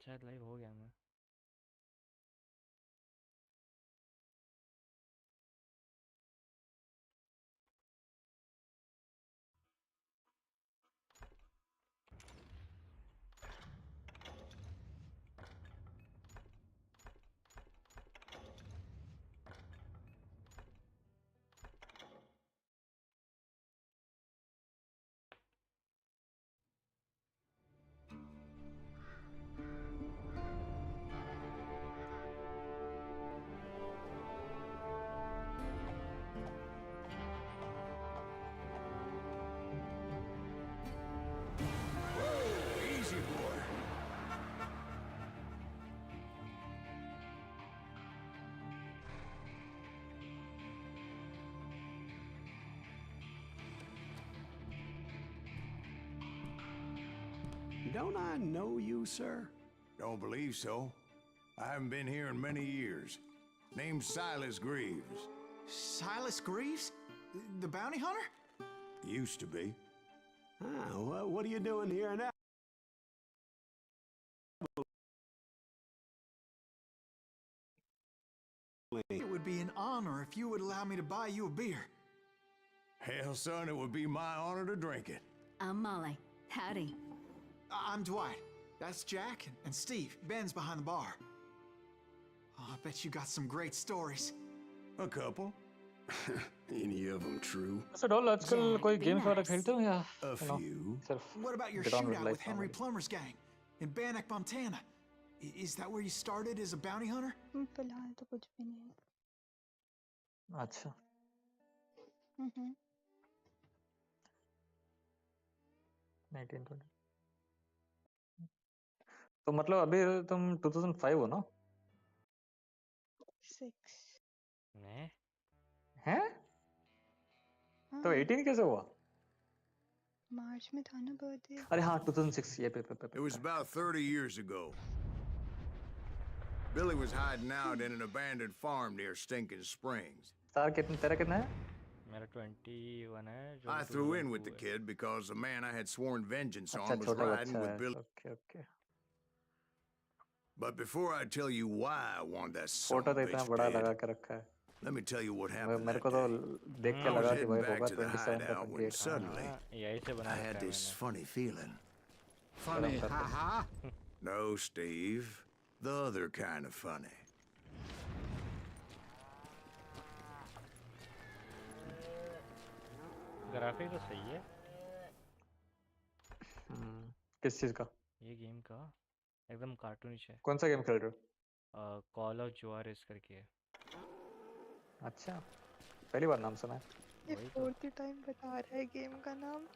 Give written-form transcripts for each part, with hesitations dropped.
शायद लाइव हो गया मैं। Don't I know you, sir? Don't believe so. I haven't been here in many years. Name's Silas Greaves. Silas Greaves? The bounty hunter? Used to be. Ah, well, what are you doing here now? It would be an honor if you would allow me to buy you a beer. Hell, son, it would be my honor to drink it. I'm Molly. Howdy. I'm Dwight. That's Jack and Steve. Ben's behind the bar. Oh, I bet you got some great stories. A couple. Any of them true? अच्छा doll आजकल कोई games वगैरह खेलते हो या A few. सिर्फ What about your get on with shootout life with Henry normally? Plummer's gang in Bannock, Montana? Is that where you started as a bounty hunter? फिलहाल तो कुछ भी नहीं। अच्छा 1920 तो मतलब अभी तुम 2005 हो ना 6 मैं हैं तो हाँ 18 कैसे हुआ मार्च में था ना बर्थडे। अरे हाँ 2006 ये पे It was about 30 years ago. Billy was hiding out in an abandoned farm near Stinking Springs. तार कितने तेरा कितना है मेरा 21 है जो I threw in with the kid because the man I had sworn vengeance अच्छा on was छोटा riding बच्चा with है Billy. Okay okay But before I tell you why I wanted that son photo of तो a इतना bitch बड़ा लगा dead, के रखा है let me tell you what happened मेरे that को तो day. देख के I was लगा कि heading भाई back होगा to the 27 का hideout when 28 suddenly यही से बना I रखा had है this मैंने। funny feeling. Funny, करते हैं। haha. No, Steve. The other kind of funny. Graphic तो सही है किस चीज का ये गेम का, एकदम कार्टूनिश है। कौन सा गेम खेल रहे हो कॉल ऑफ जुआरेस करके है। अच्छा पहली बार नाम सुना है ये वही तो। फोर्थ टाइम बता रहा है गेम का नाम।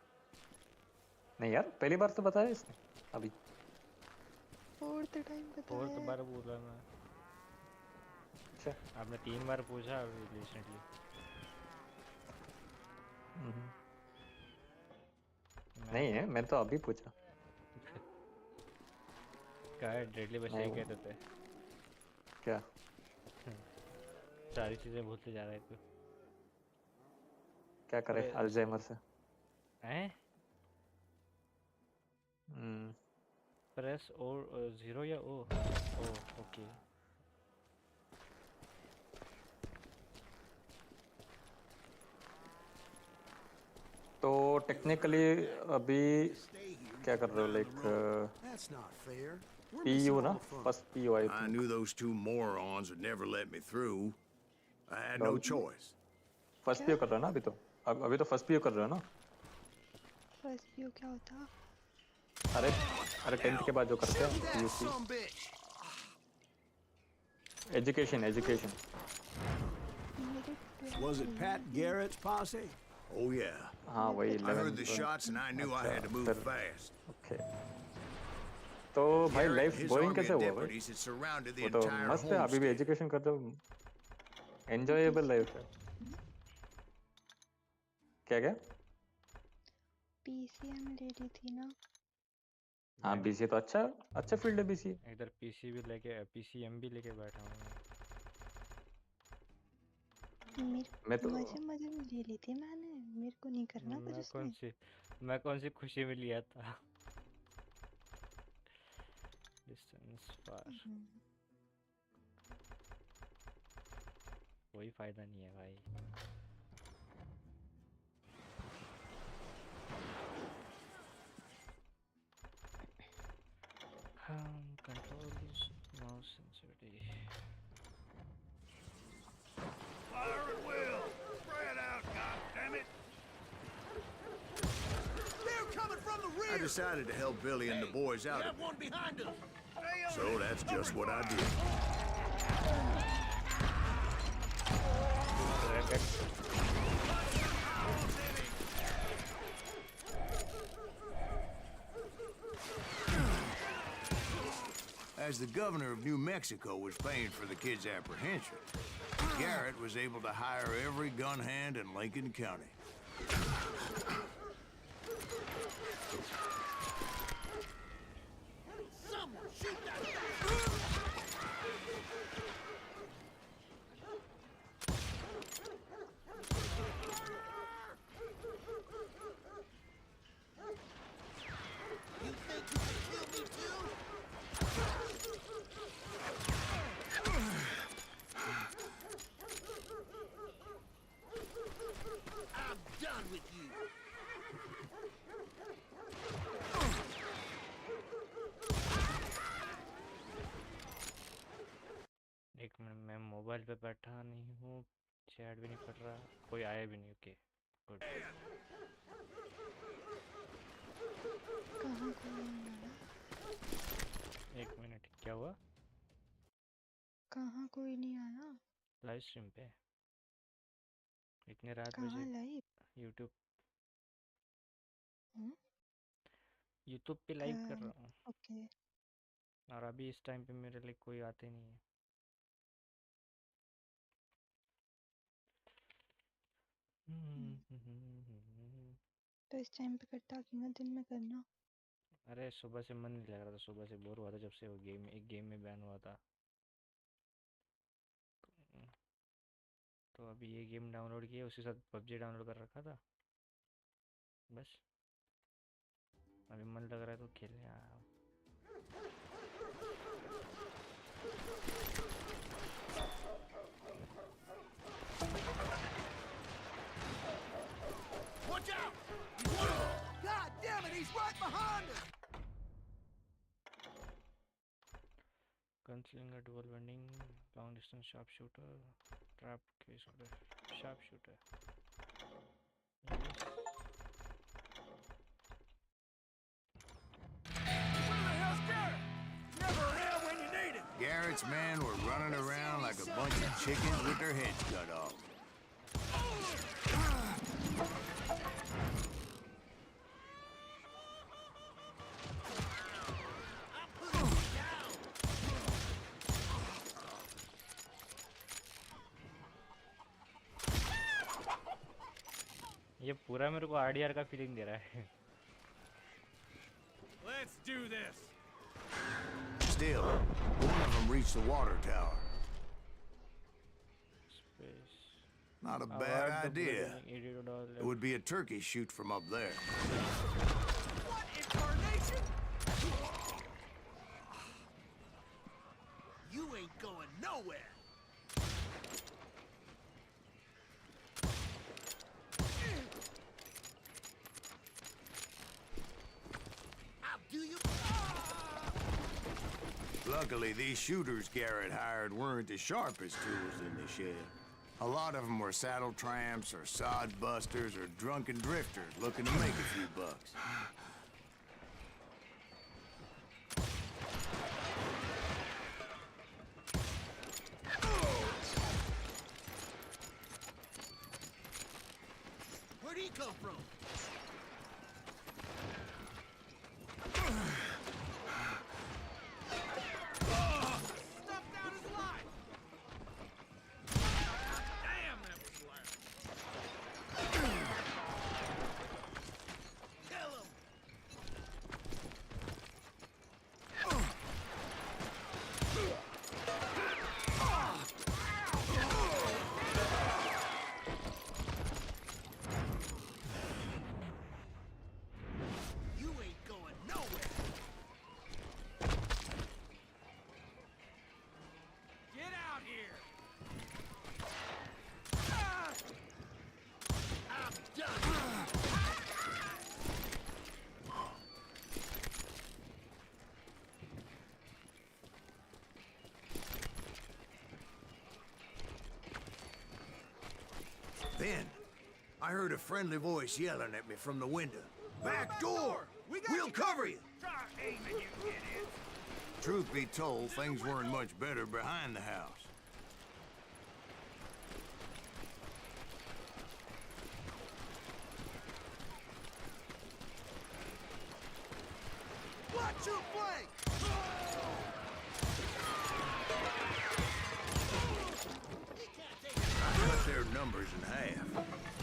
नहीं यार पहली बार तो बताया इसने अभी फोर्थ टाइम बताया फोर्थ है। बार बोला मैं। अच्छा आपने 3 बार पूछा अभी रिसेंटली। नहीं है मैं तो अभी पूछा क्या है डेडली बस यही कहते थे। क्या सारी चीजें भूलते जा रहे थे। क्या करे अरे- अल्जाइमर से हैं? हम्म प्रेस और 0 या ओ ओके। तो टेक्निकली अभी क्या कर रहे हो like That's not fair. We're PU missing ना all the fun. First PU I I think knew those two morons would never let me through. I had no Well- choice. First PU कर रहे हो ना अभी तो अभी तो first PU कर रहे हो ना फर्स्ट व्यू क्या होता? अरे अरे 10th के बाद जो करते हैं PUC Some bitch. Education education मेरे Was it Pat Garrett's posse? Oh, yeah. हाँ वही I heard the 11 shots and I knew I had to move fast. Okay तो भाई Garrett, life his boring army कैसे of हुआ भाई deputies had surrounded the वो तो entire मस्त है अभी भी homestead. एजुकेशन करते हो एंजॉयबल लाइफ है क्या क्या पीसीएम ले ली थी ना। हाँ बीसीए तो अच्छा फील्ड है बीसीए इधर पीसी भी लेके पीसीएम भी लेके बैठा हूँ मैं तो मजे मजे में ले ली थी मैंने। मेरे को नहीं करना कुछ उसमें। मैं कौन सी खुशी में लिया था। डिस्टेंस फार कोई फायदा नहीं है भाई. Controls, mouse sensitivity. Fire at will! Spread out, goddammit! They're coming from the rear! I decided to help Billy and the boys out. Got one behind us! So that's just what I did. As the governor of New Mexico was paying for the kids' apprehension, Garrett was able to hire every gun hand in Lincoln County. Someone shoot that! You think you can kill me too? I'm done with you. एक minute, मैं mobile पे बैठा नहीं हूँ, chat भी नहीं पढ़ रहा, कोई आया भी नहीं. Okay good. कहाँ कोई नहीं आया? एक मिनट, क्या हुआ? कहाँ कोई नहीं आया? लाइव स्ट्रीम पे इतने रात कहाँ बजे लाइव? यूट्यूब हम्म? यूट्यूब पे लाइव कर रहा हूँ. ओके. और अभी इस टाइम पे मेरे लिए कोई आते नहीं है. तो इस टाइम पे करता क्यों ना, दिन में करना. अरे सुबह से मन नहीं लग रहा था, सुबह से बोर हुआ था जब से वो एक गेम में बैन हुआ था. तो अभी ये गेम डाउनलोड किया, उसी साथ पबजी डाउनलोड कर रखा था. बस अभी मन लग रहा है तो खेलने आया हूँ. Watch out! God damn it, he's right behind us! Gunslinger, dual vending, long distance sharpshooter, trap case, sharpshooter. Garrett's men were running around like a bunch of chickens with their heads cut off. ये पूरा मेरे को RDR का feeling दे रहा है. Let's do this! Still, one of them reached the water tower. Space. Not a Avoid bad the idea. building, $80. It would be a turkey shoot from up there. What incarnation? You ain't going nowhere! I'll do you. Luckily, these shooters Garrett hired weren't the sharpest tools in the shed. A lot of them were saddle tramps or sod busters or drunken drifters looking to make a few bucks. Where'd he come from? Snuffed out his life! Damn, that was loud! Kill him! Then, I heard a friendly voice yelling at me from the window. Back door! We'll cover you! Truth be told, things weren't much better behind the house. Watch your flank! I cut their numbers in half,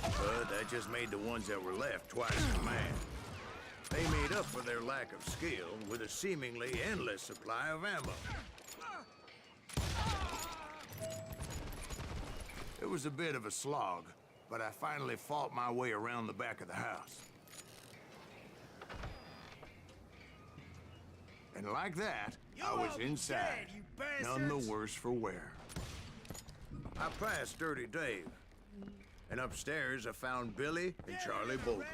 but that just made the ones that were left twice as mad. They made up for their lack of skill with a seemingly endless supply of ammo. It was a bit of a slog, but I finally fought my way around the back of the house. And like that, I was inside, none the worse for wear. I passed Dirty Dave, and upstairs I found Billy and Charlie Bolger.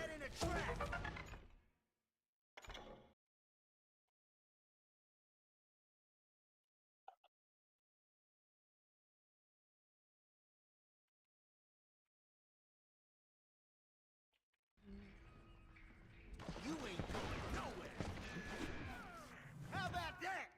You ain't going nowhere. How about that?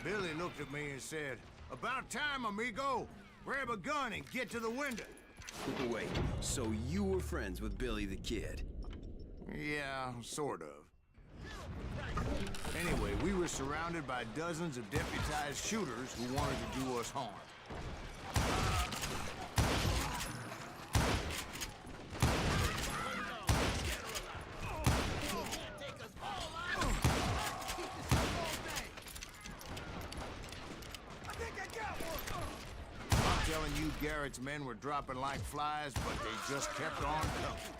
Billy looked at me and said, "About time, amigo. Grab a gun and get to the window." Wait, so you were friends with Billy the Kid? Yeah, sort of. Anyway, we were surrounded by dozens of deputized shooters who wanted to do us harm. I'm telling you, Garrett's men were dropping like flies, but they just kept on coming.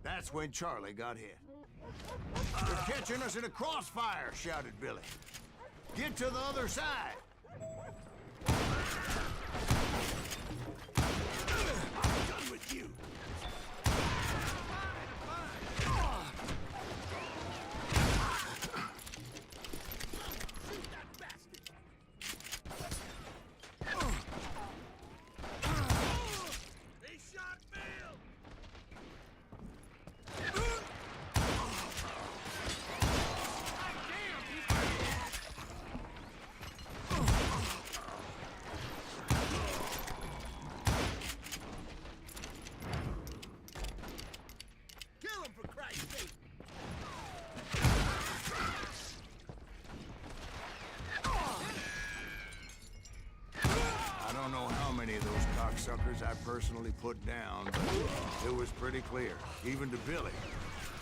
That's when Charlie got hit. "They're catching us in a crossfire," shouted Billy. "Get to the other side." I'm done with you. Suckers I personally put down, but it was pretty clear, even to Billy,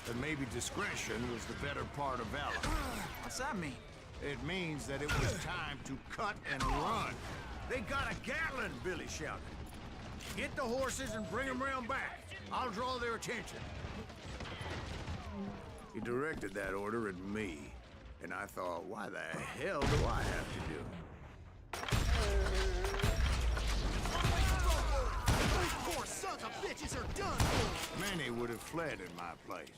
that maybe discretion was the better part of valor. What's that mean? It means that it was time to cut and run. "They got a Gatling," Billy shouted. "Get the horses and bring them round back. I'll draw their attention." He directed that order at me, and I thought, why the hell do I have to do it? Poor sons of bitches are done for. Many would have fled in my place.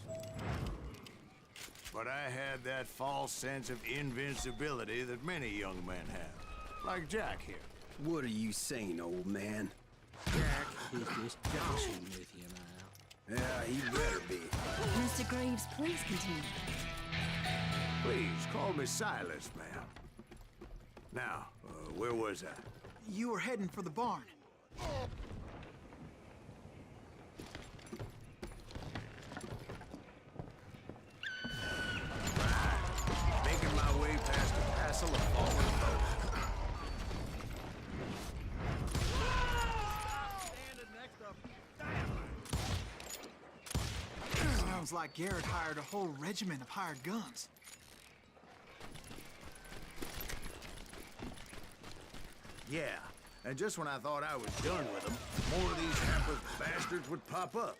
But I had that false sense of invincibility that many young men have. Like Jack here. What are you saying, old man? Jack is just joshing with you now. Yeah, he better be. Mr. Graves, please continue. Please, call me Silas, ma'am. Now, where was I? You were heading for the barn. Making my way past a passel of fallen folk. Sounds like Garrett hired a whole regiment of hired guns. Yeah, and just when I thought I was done with them, more of these hapless bastards would pop up.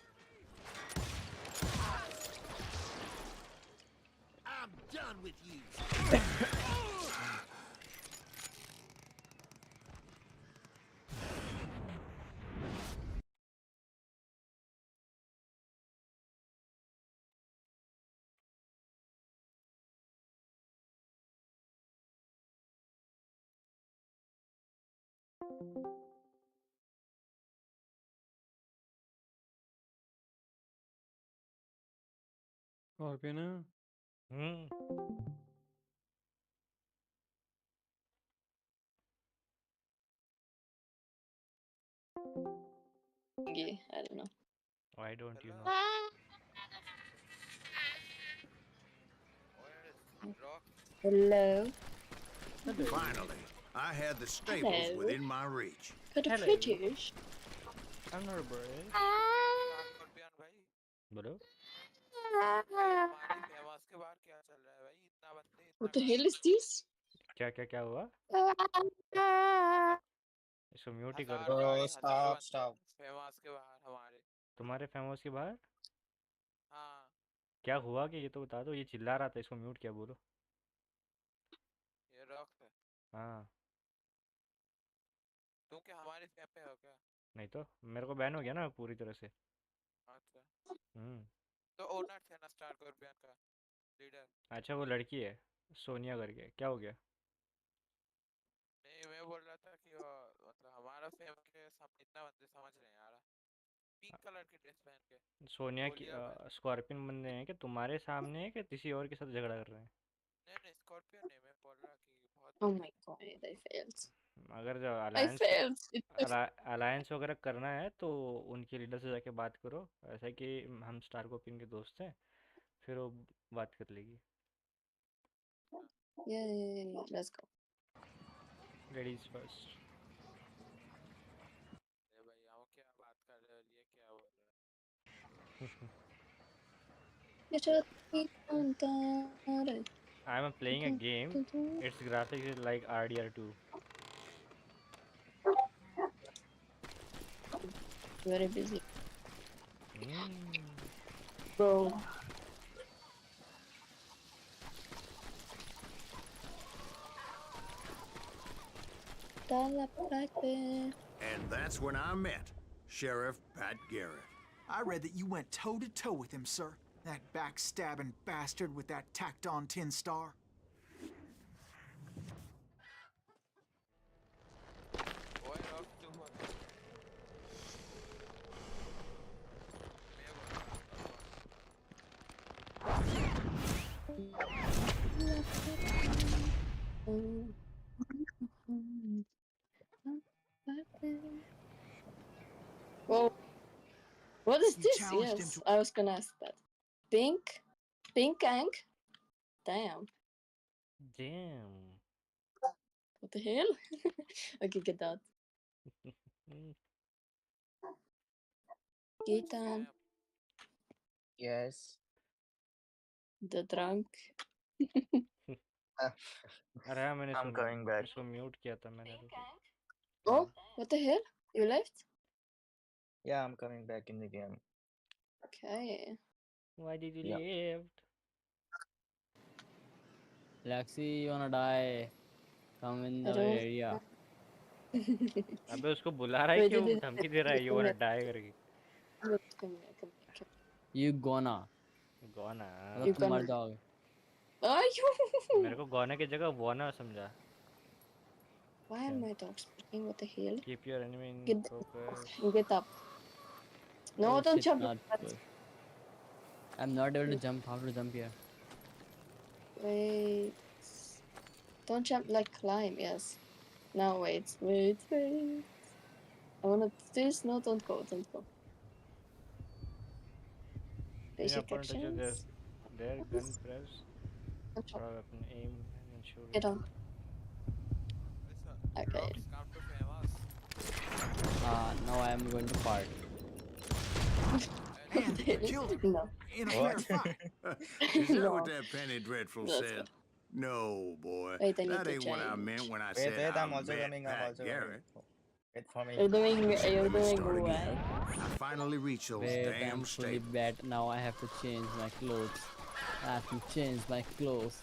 I'm done with you. Scorpion है? I don't know. Why don't you know? Hello. Finally, I had the staples Hello. within my reach. Got a Hello. British. I'm not a bird. बोलो. What the hell is this? क्या क्या क्या हुआ? इसको mute ही कर दो. Bro, stop. तुम्हारे famous के बाहर? क्या हुआ कि ये तो बता दो. ये चिल्ला रहा था, इसको म्यूट किया बोलो. हाँ. तुम क्या हमारे स्कैम पे हो क्या? नहीं तो मेरे को बैन हो गया ना पूरी तरह से. अच्छा. तो ओनर थे ना स्टारकोपियन का लीडर. अच्छा वो लड़की है सोनिया करके. क्या हो गया? नहीं मैं बोल रहा था कि वो मतलब हमारा फेम के सामने इतना बंदे समझ रहे हैं यार. पिंक कलर की ड्रेस पहन के. सोनिया की स्कॉर्पियन बंदे हैं कि तुम्हारे सामने है कि किसी और के साथ झगड़ा कर रहे हैं? नहीं स्कॉर्पियन नहीं. मैं बोल रहा कि बहुत. Oh my god, I failed. अगर जो I failed. अलायंस वगैरह करना है तो उनके लीडर से जाके बात करो. ऐसा कि हम स्टारकोपियन के दोस्त हैं, फिर वो बात कर लेगी. Yeah, let's go. Ladies first. अरे भाई आओ क्या बात कर रहे हो? ये क्या बोल रहे हो? I'm playing a game. Its graphics is like RDR2. Very busy. Bro. And that's when I met Sheriff Pat Garrett. I read that you went toe-to-toe with him, sir. That backstabbing bastard with that tacked-on tin star. Whoa. What is You this? challenged him Yes, to- I was gonna ask that. Pink? Pink ink? Damn. Damn. What the hell? Okay, get out. Ethan, Yes. the drunk. अरे हाँ मैंने I'm सुना. coming back. इसको mute किया था मैंने. Oh, what the hell? You left? Yeah, I'm coming back in the game. Okay. Why did you Yeah. leave? Lexi, you wanna die? Come in I the don't- area. अबे उसको बुला रहा है Wait, कि वो did it- धमकी दे रहा है. You wanna die करके. Look, come here, come here, come You gonna. गौना. You मतलब तुम मर gonna- जाओगे. here. Oh, you! मेरे को गौना की जगह वोना समझा. Why are my dogs barking? What the hell? Keep your enemy in Get, focus. get up. No, Oh, don't shit, jump. not good. I'm not able to jump. How to jump here? Wait. Don't jump, like climb, yes. Now wait. I wanna do this. No, don't go, don't go. Basic Their actions. gun press. Don't jump. थोड़ा अपन aim and shoot. Get on. Okay. Come to famous. Now I am going to fart. And you killed him No. in a fair fight. Is that No. what that Penny Dreadful That's said? No, boy. Wait, I need That to ain't what I meant change. when I Wait, said wait, I I'm also met coming. I'm that also coming. Garrett. Wait for me. You're doing Let me start what? again. I finally reached those Wait, I'm damn fully stables. bad. Now I have to change my clothes. I have to change my clothes.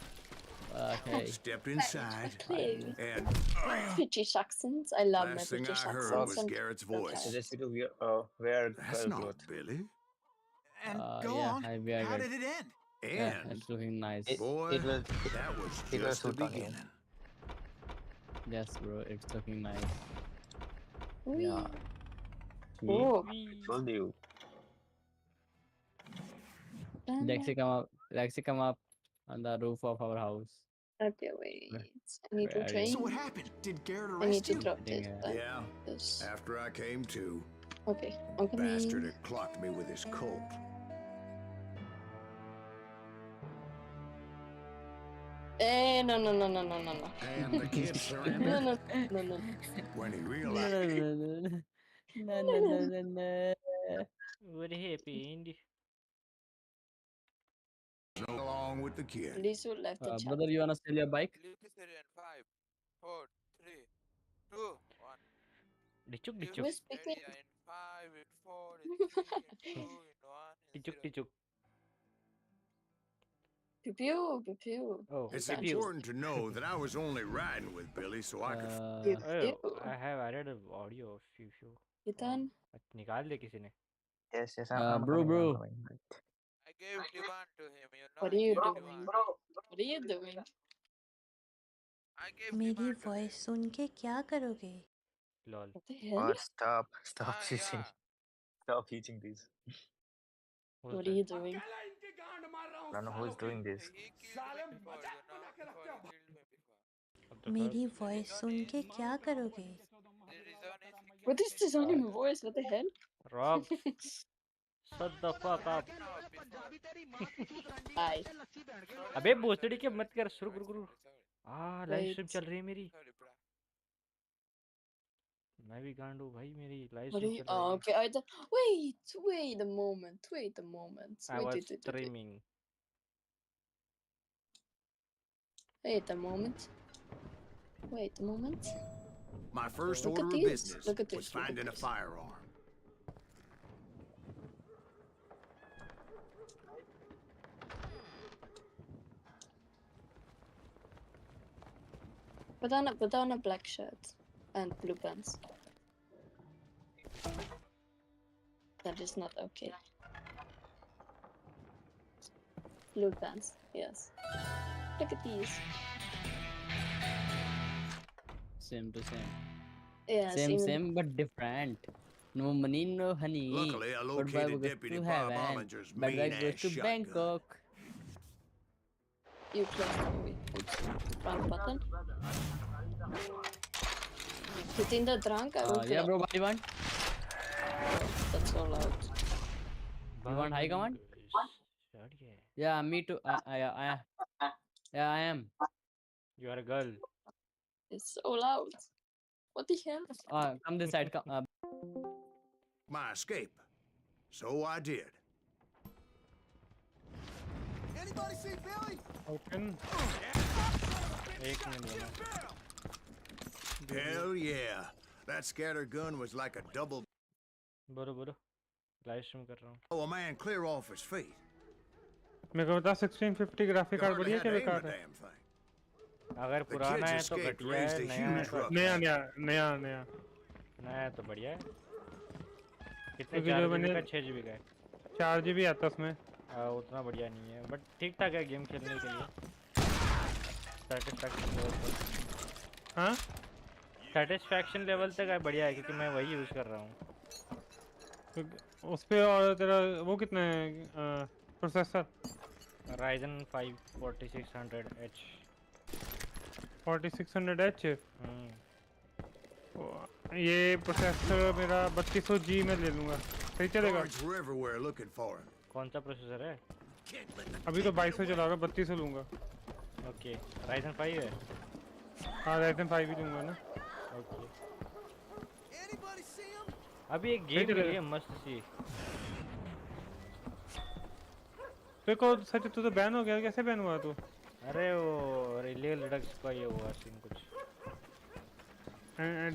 Okay. Stepped inside, Clearly. and British accents. I love my last thing British I heard accents. was And Garrett's okay. voice. Suggest you to wear That's girl not clothes. Billy. And go Yeah, on. I wear How it. did it end? Yeah, And, it's looking nice. boy, It will that was it will just the suit on you. beginning. Yes, bro, it's looking nice. Yeah, Oh. I told you. Lexi, come up on the roof of our house. Okay, wait. I need to Where are you? train. So what happened? Did Garrett I need arrest to you? drop this. Yeah. This. After I came to, Okay, I'm bastard coming. had clocked me with his Colt. No. And the kid No, surrendered no. when he realized. No. What happened? Along with the kid. Lisa left the chat. Brother, you wanna sell your bike? Leave this area in 5, 4, 3, 2, 1. Dichuk Leave dichuk. Who's this speaking? area in 5, in 4, in 3, in 2, in 1, in Tichuk 0. tichuk. Pew pew. Oh, It's Thank pew. important to know that I was only riding with Billy so I could. You. Oh, I have added an audio of few. You done? निकाल दे किसी ने. Yes, I'm Bro, coming. bro. I'm coming. I gave demand to him, you know. What I are you gave doing? demand. What are you doing? I gave मेरी demand to voice him. सुन के क्या करोगे? Lol. What the hell? Stop Ah, teaching. yeah. Stop teaching these. Who's What are that? you doing? I don't know who is doing this. He killed me before, you know. Before he killed me before. What the मेरी fuck? Voice सुन के क्या करोगे? The reason is he What killed is me this on before. your voice? What the hell? Rob, shut the fuck up. No, before. Hi. अबे भोसड़ी के मत कर. रुक रुक रुक. Live Wait. स्ट्रीम चल रही है मेरी. Sorry, bro. मैं भी गांडू भाई मेरी live What are stream you? चल रही Oh, है. okay. Wait a moment. Wait a moment. I was Wait. streaming. Wait a moment. Wait a moment. My first Look order at of this. business Look at this. was Look at finding a this. firearm. Put on a black shirt and blue pants. That is not okay. Blue pants, yes. Look at these. Same to same. Yeah, Same but different. No money, no honey. Luckily, I Goodbye located goes Deputy to Bob heaven. Ollinger's Bad mean luck goes ass to shotgun. Bangkok. You close the movie. Oops. Wrong button. Hitting the drunk, I will Yeah, kill. bro, what do you want? Oh, that's so loud. You want high command? Yeah, me too. Yeah, I am. You are a girl. It's so loud. What the hell? Come this side. Come. My escape. So I did. Anybody see Billy? Open. एक minute Hell yeah. That scatter gun was like a double. बोलो live stream कर रहा हूँ. Oh, a man clear off his feet. मेरे को बता 1650 graphic card बढ़िया क्या बेकार है? अगर पुराना है तो घटिया है, नया है तो नया तो बढ़िया है. कितने 4 GB का 6 GB का है? 4 GB आता उसमें. उतना बढ़िया नहीं है बट ठीक ठाक है गेम खेलने के लिए. सेटिस्फैक्शन लेवल तक है, बढ़िया है क्योंकि मैं वही यूज कर रहा हूँ. उस पे और तेरा वो कितना है प्रोसेसर? Ryzen 5 4600H. 4600H. ये प्रोसेसर मेरा 3200G में ले लूँगा, सही चलेगा? कौन सा प्रोसेसर है? अभी तो 2200 चला रहा, 3200 लूँगा. ओके, Ryzen 5 है? हाँ, Ryzen 5 ही लूँगा ना. ओके. अभी एक गेम मिली है मस्त सी. देखो सच तू तो बैन हो गया, कैसे बैन हुआ तू? अरे वो इलीगल ड्रग्स का ये हुआ सीन कुछ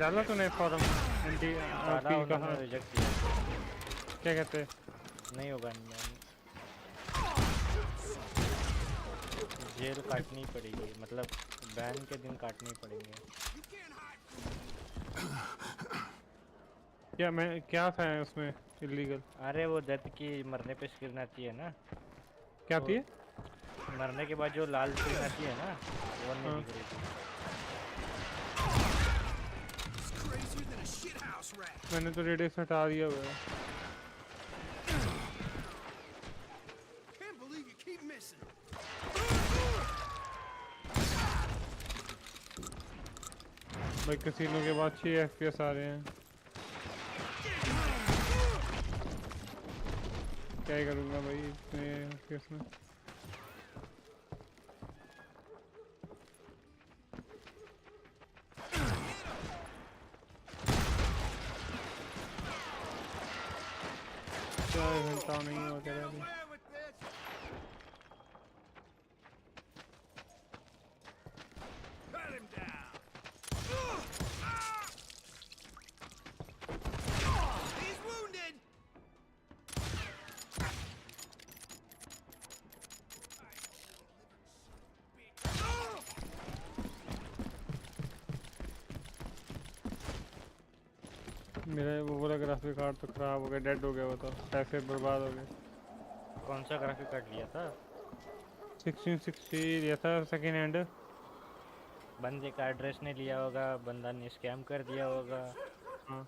डाला तूने फॉर्म एंटी डाला, पी का? उन्होंने रिजेक्ट किया। क्या कहते? नहीं होगा, जेल काटनी पड़ेगी, मतलब बैन के दिन काटने पड़ेंगे। क्या था उसमें इलीगल? अरे वो डेथ की मरने पे स्क्रीन आती है ना, क्या आती है? मरने के बाद जो लाल स्क्रीन आती है ना, वो नहीं दिख रही थी। मैंने तो रेडियो से हटा दिया हुआ है। भाई कैसीनो के बाद 6 FPS आ रहे हैं। क्या ही करूँगा भाई इतने FPS में। घंटा नहीं हुआ कह रहा अभी। मेरा वो वाला ग्राफिक कार्ड तो खराब हो गया, डेड हो गया, वो तो पैसे बर्बाद हो गए। कौन सा ग्राफिक कार्ड लिया था? 1660 लिया था सेकेंड हैंड। बंदे का एड्रेस नहीं लिया होगा, बंदा ने स्कैम कर दिया होगा। हाँ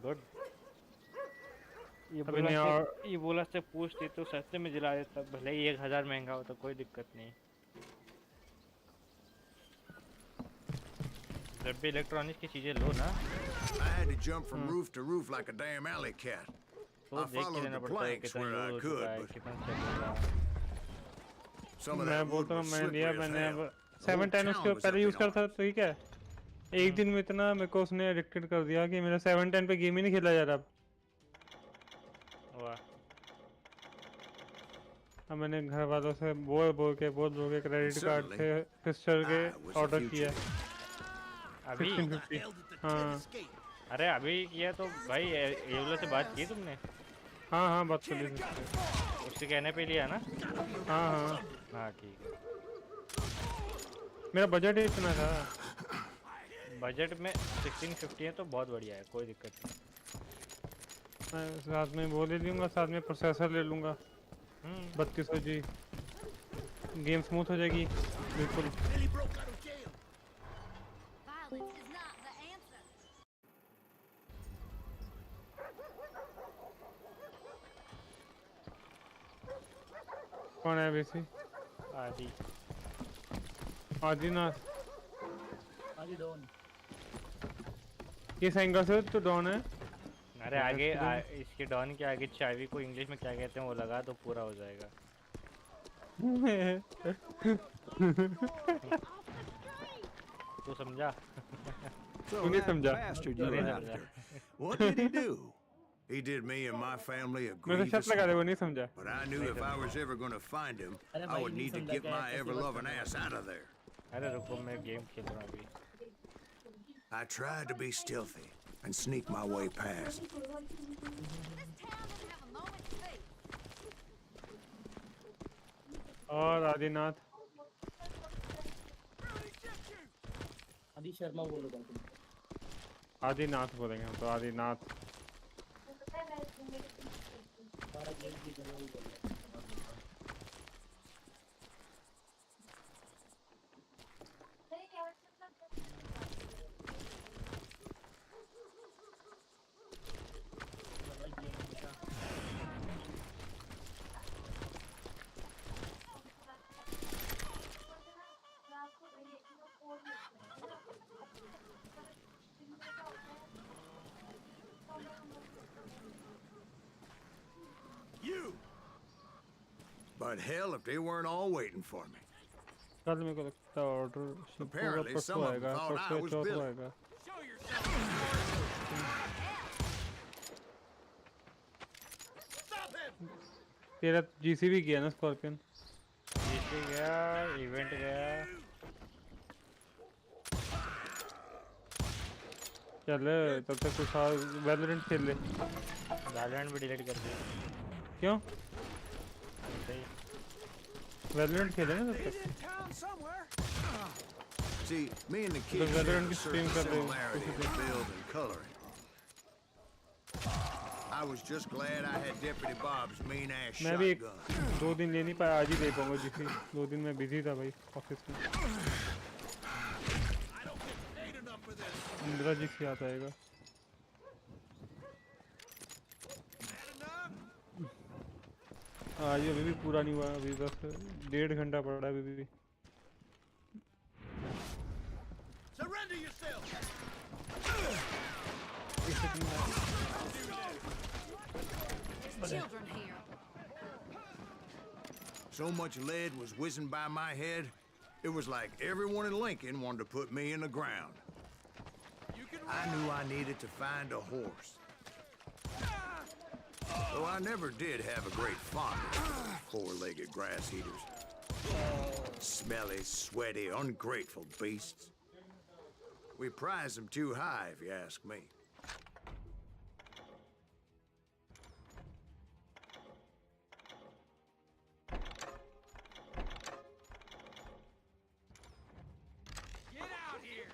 गुड। ये बोला से पूछती तो सस्ते में दिला देता, भले ही 1000 महंगा हो तो कोई दिक्कत नहीं। जब भी इलेक्ट्रॉनिक्स की चीजें लो ना, I had to jump from roof to roof like a damn alley cat. तो I देख के followed लेना the पड़ता है planks कितना where I यूज could, होता है, but कितना चलेगा। some of मैं that wood बोलता हूँ was मैंने लिया, slippery as मैंने hell. अब 710 उसके town was पहले up यूज़ in करता था, ठीक है। एक दिन में इतना मेरे को उसने एडिक्टेड कर दिया कि मेरा 710 पे गेम ही नहीं खेला जा रहा। वाह। अब मैंने घर वालों से बोल के क्रेडिट कार्ड से सिस्टर के ऑर्डर किया। अभी 1650। हाँ अरे अभी किया तो भाई एवलो से बात की तुमने? हाँ हाँ बात कर ली थी उससे कहने पे लिया ना? हाँ हाँ हाँ ठीक है। मेरा बजट ही इतना था। बजट में 1650 है तो बहुत बढ़िया है, कोई दिक्कत नहीं। मैं साथ में वो ले लूँगा, साथ में प्रोसेसर ले लूँगा 3200 जी, गेम स्मूथ हो जाएगी बिल्कुल। कौन है वैसे? आदि आदिनाथ। आदि डॉन। किस एंगल से तो डॉन है? अरे आगे इसके डॉन के आगे चाबी को इंग्लिश में क्या कहते हैं वो लगा तो पूरा हो जाएगा। तू समझा? So that bastard you were after, what did he do? He did me and my family a मैंने grievous शर्त लगा दे, वो नहीं समझा। but I knew if I was ever going to find him, I would need to get my ever-loving ass out of there. अरे रुको मैं game खेल रहा हूँ अभी। I tried to be stealthy and sneak my way past. और आदिनाथ आदि शर्मा बोलो। आदिनाथ बोलेंगे हम तो, Adinath. But hell, if they weren't all waiting for me. कल मेरे को लगता है ऑर्डर शिप होगा, परसों आएगा, परसों चौथा आएगा। तेरा जीसी भी किया ना स्कॉर्पियन? जीसी पार्टी गया, इवेंट गया। चल तब तक कुछ वैलोरेंट खेल ले। वैलोरेंट भी डिलीट कर दिया। क्यों? ऐसे ही। वैलोरेंट खेले ना तब तक। See, me and the तो kids share वैलोरेंट a की स्ट्रीम certain कर रहे हो similarity in build and coloring. I was just glad I had Deputy Bob's mean-ass मैं भी shotgun. 2 दिन ले नहीं पाया, आज ही ले पाऊंगा जिसकी 2 दिन मैं बिजी था भाई ऑफिस में। इंदिरा जी से आता आएगा। आज अभी भी पूरा नहीं हुआ, अभी बस 1.5 घंटा पड़ा है अभी भी। Surrender yourself. Children here. So much lead was whizzing by my head, it was like everyone in Lincoln wanted to put me in the ground. I knew I needed to find a horse. Though I never did have a great fondness for four-legged grass eaters. Smelly, sweaty, ungrateful beasts. We prize them too high, if you ask me. Get out here.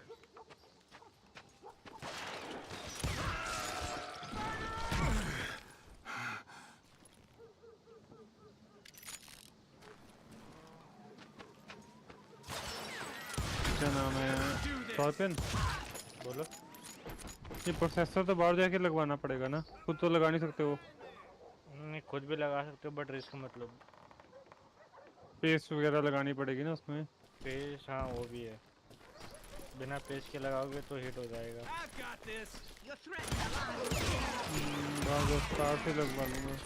क्या नाम है? Scorpion बोलो। ये processor तो बाहर जाके लगवाना पड़ेगा ना, खुद तो लगा नहीं सकते वो। नहीं, खुद भी लगा सकते हो बट रिस्क मतलब। पेस्ट वगैरह लगानी पड़ेगी ना उसमें। पेस्ट, हाँ वो भी है। बिना पेस्ट के लगाओगे तो हिट हो जाएगा। स्टार से लगवा लूँगा,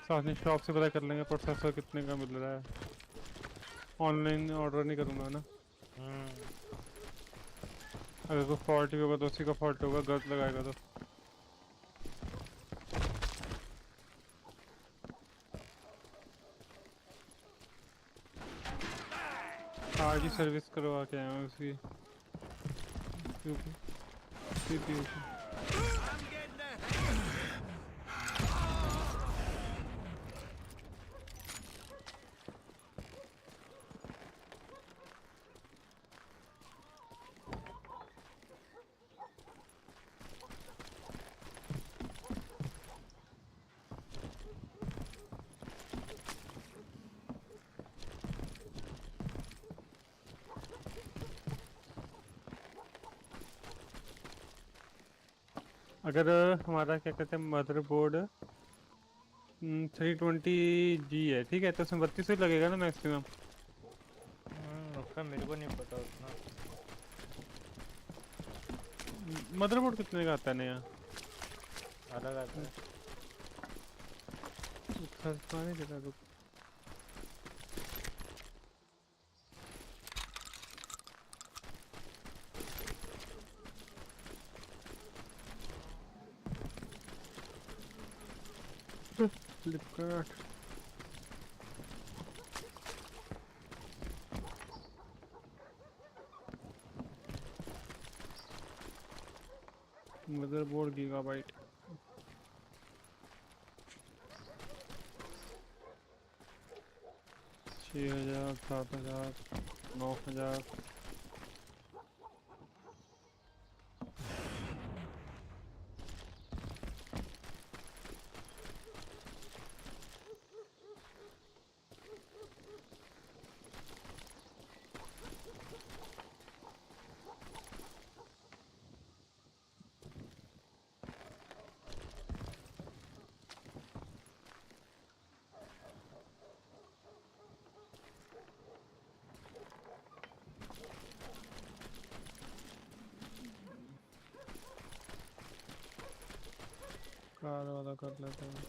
साथ में शॉप से पता कर लेंगे प्रोसेसर कितने का मिल रहा है। ऑनलाइन ऑर्डर नहीं करूँगा ना, अगर कोई फॉल्ट भी होगा तो उसी का फॉल्ट होगा, गलत लगाएगा तो। आज ही सर्विस करवा के आया हूँ उसकी CPU की। अगर हमारा क्या कहते हैं मदरबोर्ड 320G है, ठीक है, तो उसमें 32 ही लगेगा ना मैक्सिमम। उसका मेरे को नहीं पता उतना। मदरबोर्ड कितने का आता है नया? अलग आता है। नहीं देता तो फ्लिपकार्ट मदरबोर्ड गीगाबाइट 6000 7000 9000। कार वाला कर लेते हैं।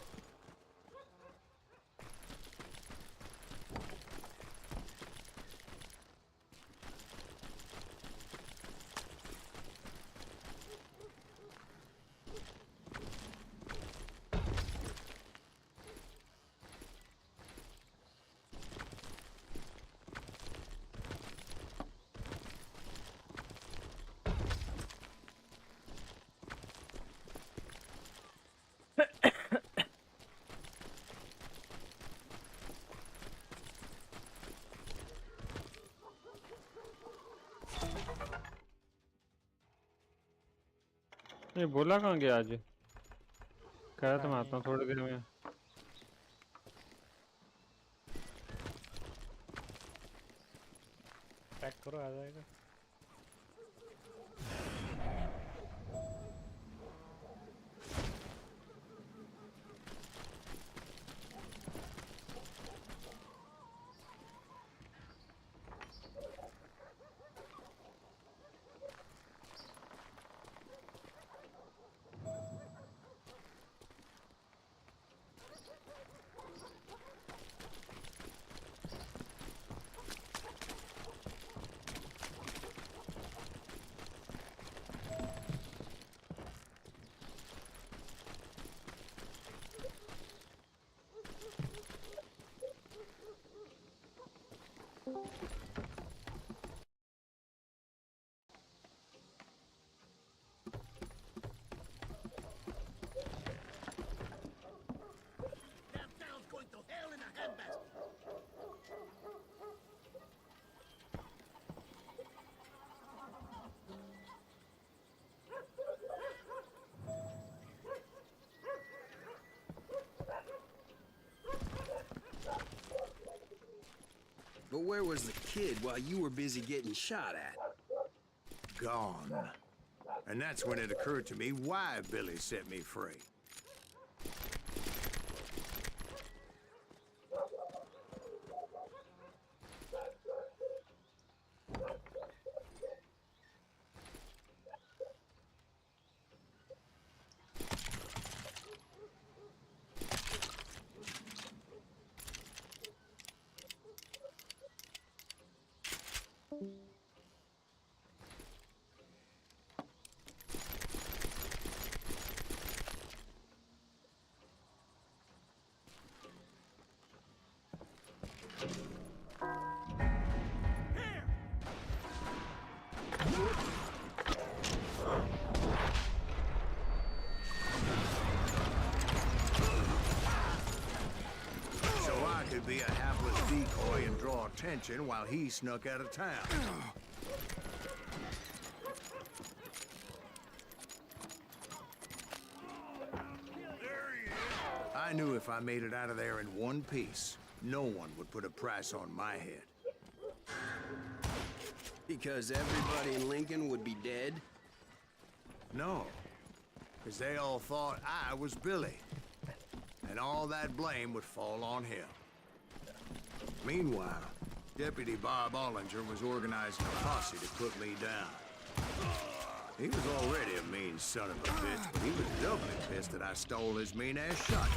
ये बोला कहाँ गया आज? कह रहा था मैं आता हूँ थोड़ी देर में। पैक करो, आ जाएगा। But where was the kid while you were busy getting shot at? Gone. And that's when it occurred to me why Billy set me free. Be a hapless decoy and draw attention while he snuck out of town. I knew if I made it out of there in one piece, no one would put a price on my head. Because everybody in Lincoln would be dead? No, because they all thought I was Billy, and all that blame would fall on him. Meanwhile, Deputy Bob Ollinger was organizing a posse to put me down. He was already a mean son of a bitch, but he was doubly pissed that I stole his mean-ass shotgun.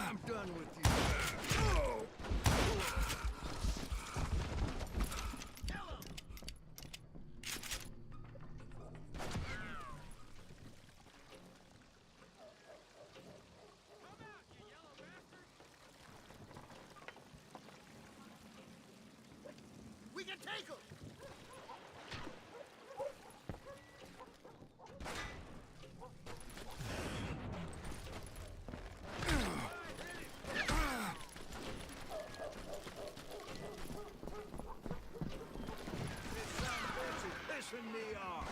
I'm done with you. We can take him! Pissing me off.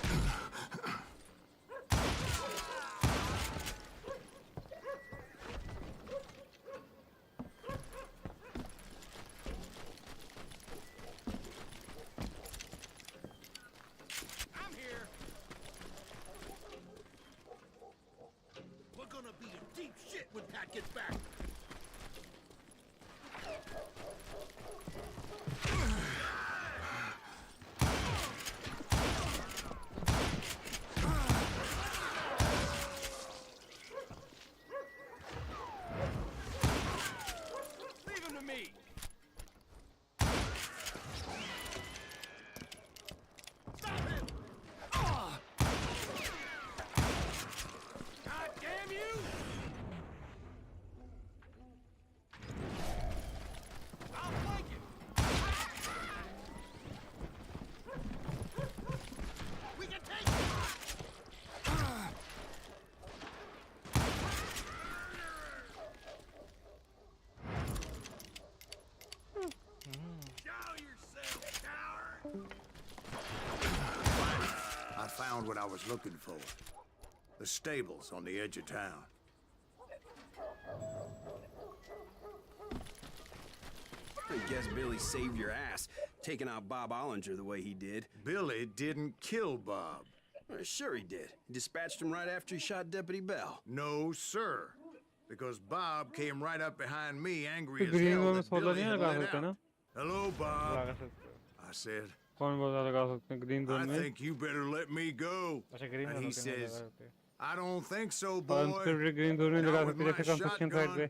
found what I was looking for. The stables on the edge of town. I guess Billy saved your ass, taking out Bob Ollinger the way he did. Billy didn't kill Bob. Well, sure he did. He dispatched him right after he shot Deputy Bell. No, sir. Because Bob came right up behind me, angry as green hell में that solar Billy नहीं had लगा let सकते ना? out. Hello, Bob. लगा सकते हो. I said, कौन बोला लगा सकते हैं green zone I में? think you better let me go. अच्छा green And he zone में लगा says, सकते. I don't think so, और boy. unscripted green zone में लगा Not with सकते my जैसे construction site पे. shotgun.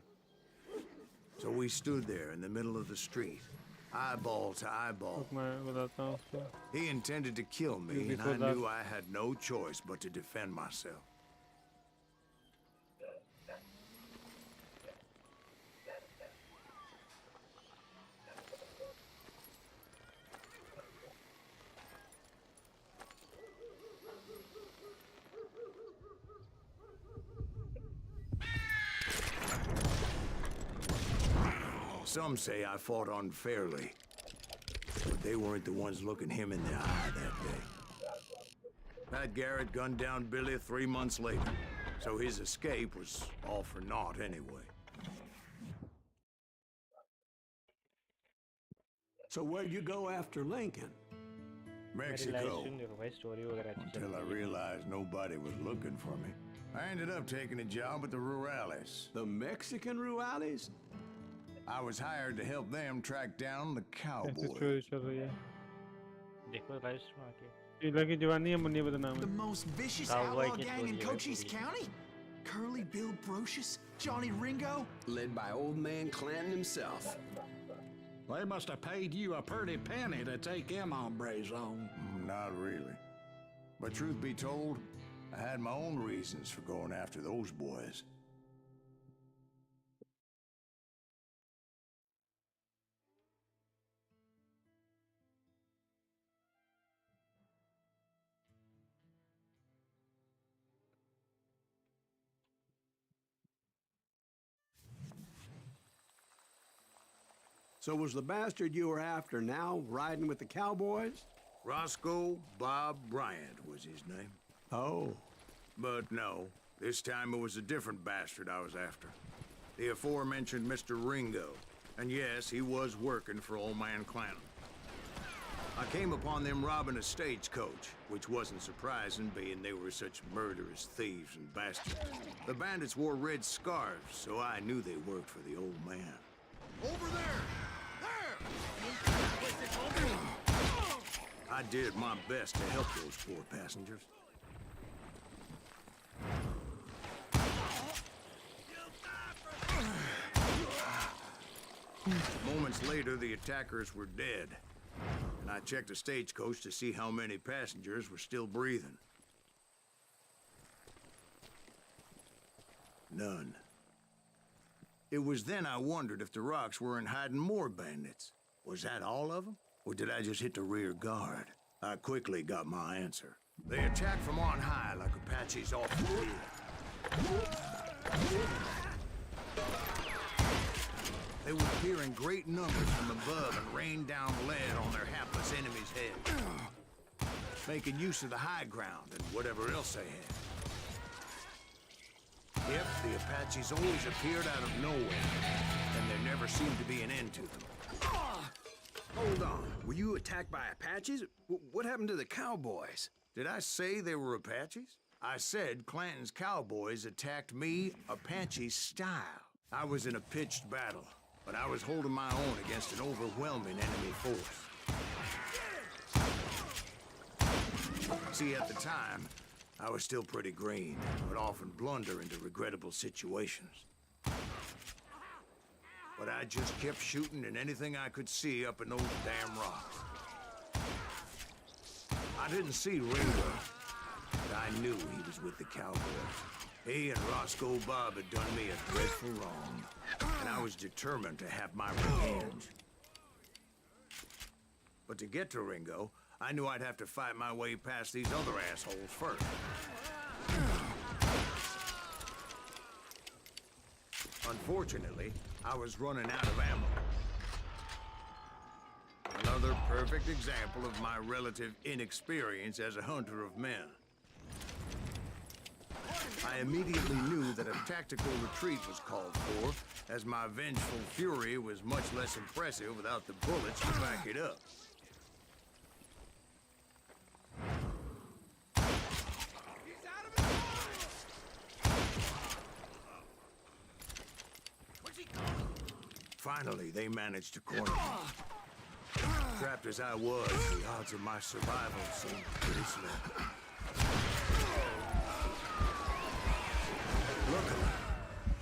So we stood there in the middle of the street, eyeball to eyeball. मैं बताता हूँ उसको. He intended to kill me, You and before I that. knew I had no choice but to defend myself. Some say I fought unfairly, but they weren't the ones looking him in the eye that day. Pat Garrett gunned down Billy 3 months later, so his escape was all for naught anyway. So where'd you go after Lincoln? Mexico. Until I realized nobody was looking for me. I ended up taking a job at the Rurales. The Mexican Rurales? I was hired to help them track down the ऐसे cowboy. चोरी चल रही है. देखो live stream आके. शीला की जवानी है मुन्नी बदनाम है. The most vicious Cowboy outlaw की gang in story है Cochise पूरी. County? Curly Bill Brocious? Johnny Ringo? Led by old man Clanton himself. They must have paid you a pretty penny to take them hombres on. Not really. But truth be told, I had my own reasons for going after those boys. So was the bastard you were after now riding with the cowboys? Roscoe Bob Bryant was his name. Oh. But no, this time it was a different bastard I was after. The aforementioned Mr. Ringo. And yes, he was working for old man Clanton. I came upon them robbing a stagecoach, which wasn't surprising, being they were such murderous thieves and bastards. The bandits wore red scarves, so I knew they worked for the old man. Over there! I did my best to help those poor passengers. Moments later, the attackers were dead, and I checked the stagecoach to see how many passengers were still breathing. None. It was then I wondered if the rocks weren't hiding more bandits. Was that all of them? Or did I just hit the rear guard? I quickly got my answer. They attacked from on high like Apaches off the hill. They would appear in great numbers from above and rain down lead on their hapless enemies' heads, making use of the high ground and whatever else they had. Yep, the Apaches always appeared out of nowhere, and there never seemed to be an end to them. Hold on. Were you attacked by Apaches? What happened to the cowboys? Did I say they were Apaches? I said Clanton's cowboys attacked me Apache style. I was in a pitched battle, but I was holding my own against an overwhelming enemy force. See, at the time, I was still pretty green, would often blunder into regrettable situations. But I just kept shooting at anything I could see up in those damn rocks. I didn't see Ringo, but I knew he was with the cowboys. He and Roscoe Bob had done me a dreadful wrong, and I was determined to have my revenge. But to get to Ringo, I knew I'd have to fight my way past these other assholes first. Unfortunately, I was running out of ammo. Another perfect example of my relative inexperience as a hunter of men. I immediately knew that a tactical retreat was called for, as my vengeful fury was much less impressive without the bullets to back it up. Finally, they managed to corner me. Trapped as I was, the odds of my survival seemed pretty slim. Luckily,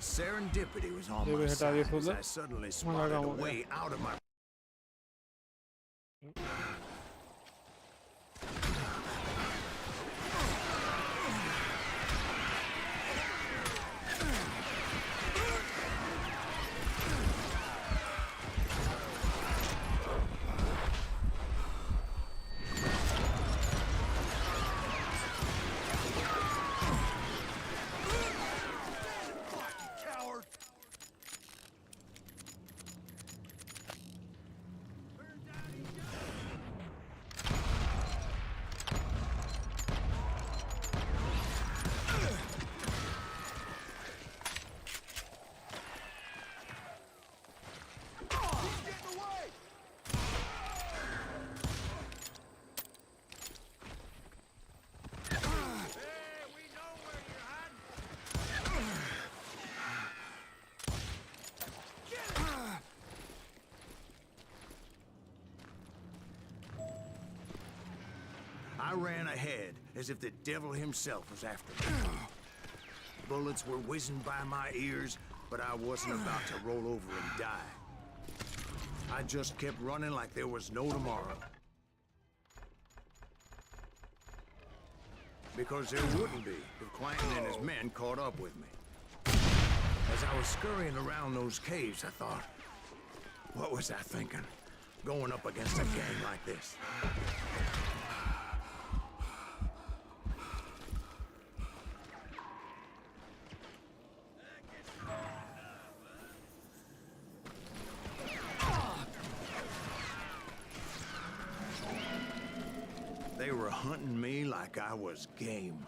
serendipity was on my side as I suddenly spotted a way out of my... I ran ahead as if the devil himself was after me. Bullets were whizzing by my ears, but I wasn't about to roll over and die. I just kept running like there was no tomorrow. Because there wouldn't be if Clanton and his men caught up with me. As I was scurrying around those caves, I thought, what was I thinking? Going up against a gang like this. They were hunting me like I was game.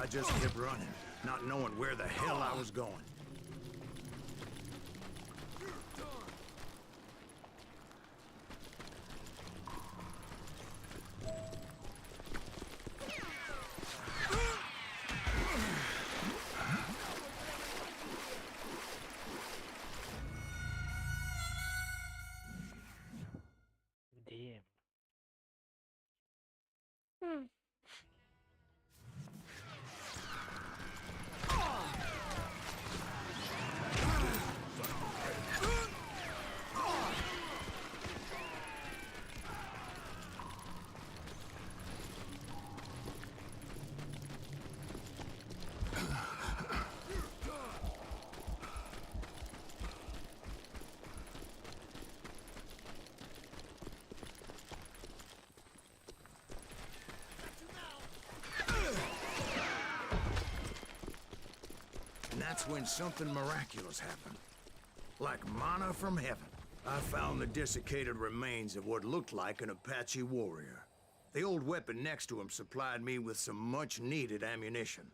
I just kept running, not knowing where the hell I was going. Damn. That's when something miraculous happened. Like manna from heaven. I found the desiccated remains of what looked like an Apache warrior. The old weapon next to him supplied me with some much-needed ammunition.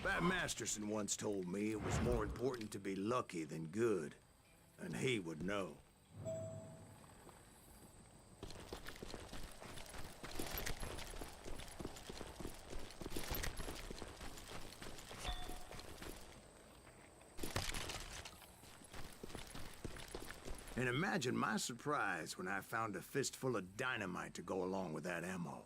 Pat Masterson once told me it was more important to be lucky than good, and he would know. And imagine my surprise when I found a fistful of dynamite to go along with that ammo.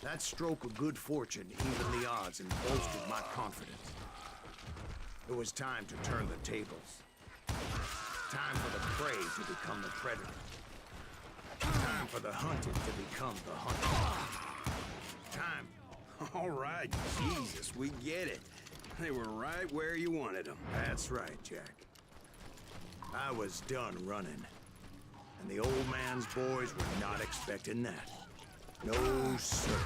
That stroke of good fortune evened the odds and bolstered my confidence. It was time to turn the tables. Time for the prey to become the predator. Time for the hunted to become the hunted. Time. All right, Jesus, we get it. They were right where you wanted them. That's right, Jack. I was done running. And the old man's boys were not expecting that. No, sir.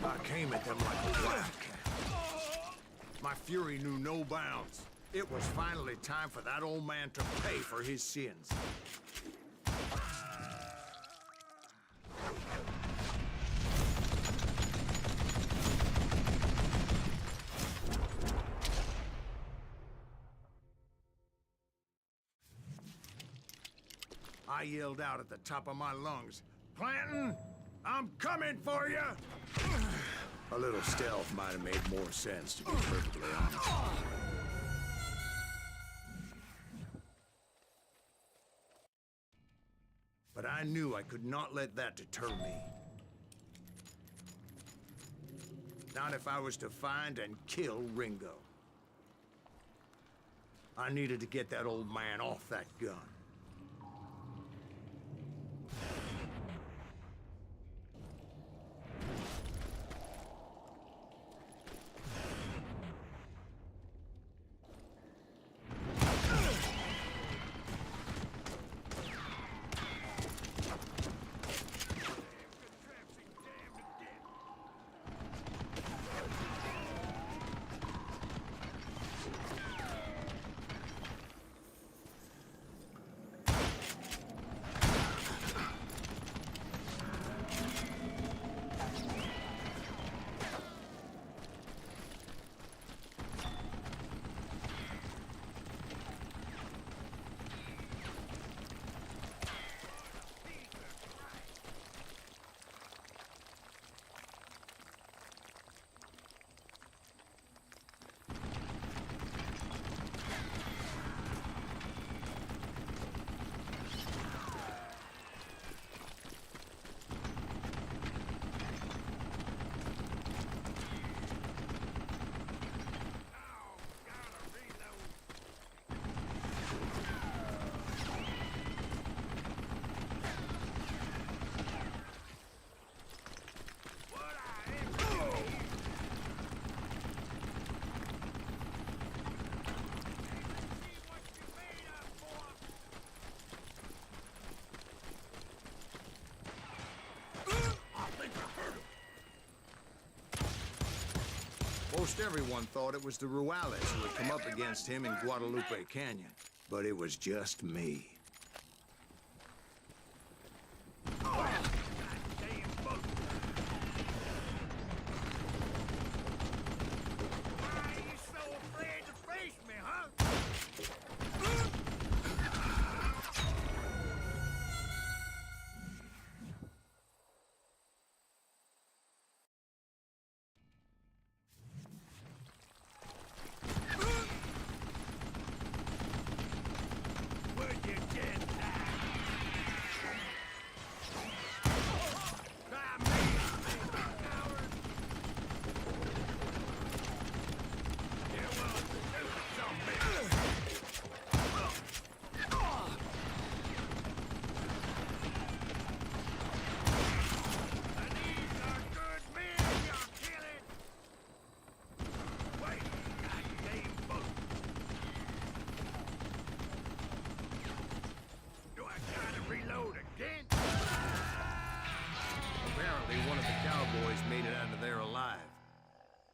I came at them like a wildcat. My fury knew no bounds. It was finally time for that old man to pay for his sins. I yelled out at the top of my lungs, "Clanton, I'm coming for you!" A little stealth might have made more sense, to be perfectly honest. But I knew I could not let that deter me. Not if I was to find and kill Ringo. I needed to get that old man off that gun. Most everyone thought it was the Ruales who had come up against him in Guadalupe Canyon, but it was just me.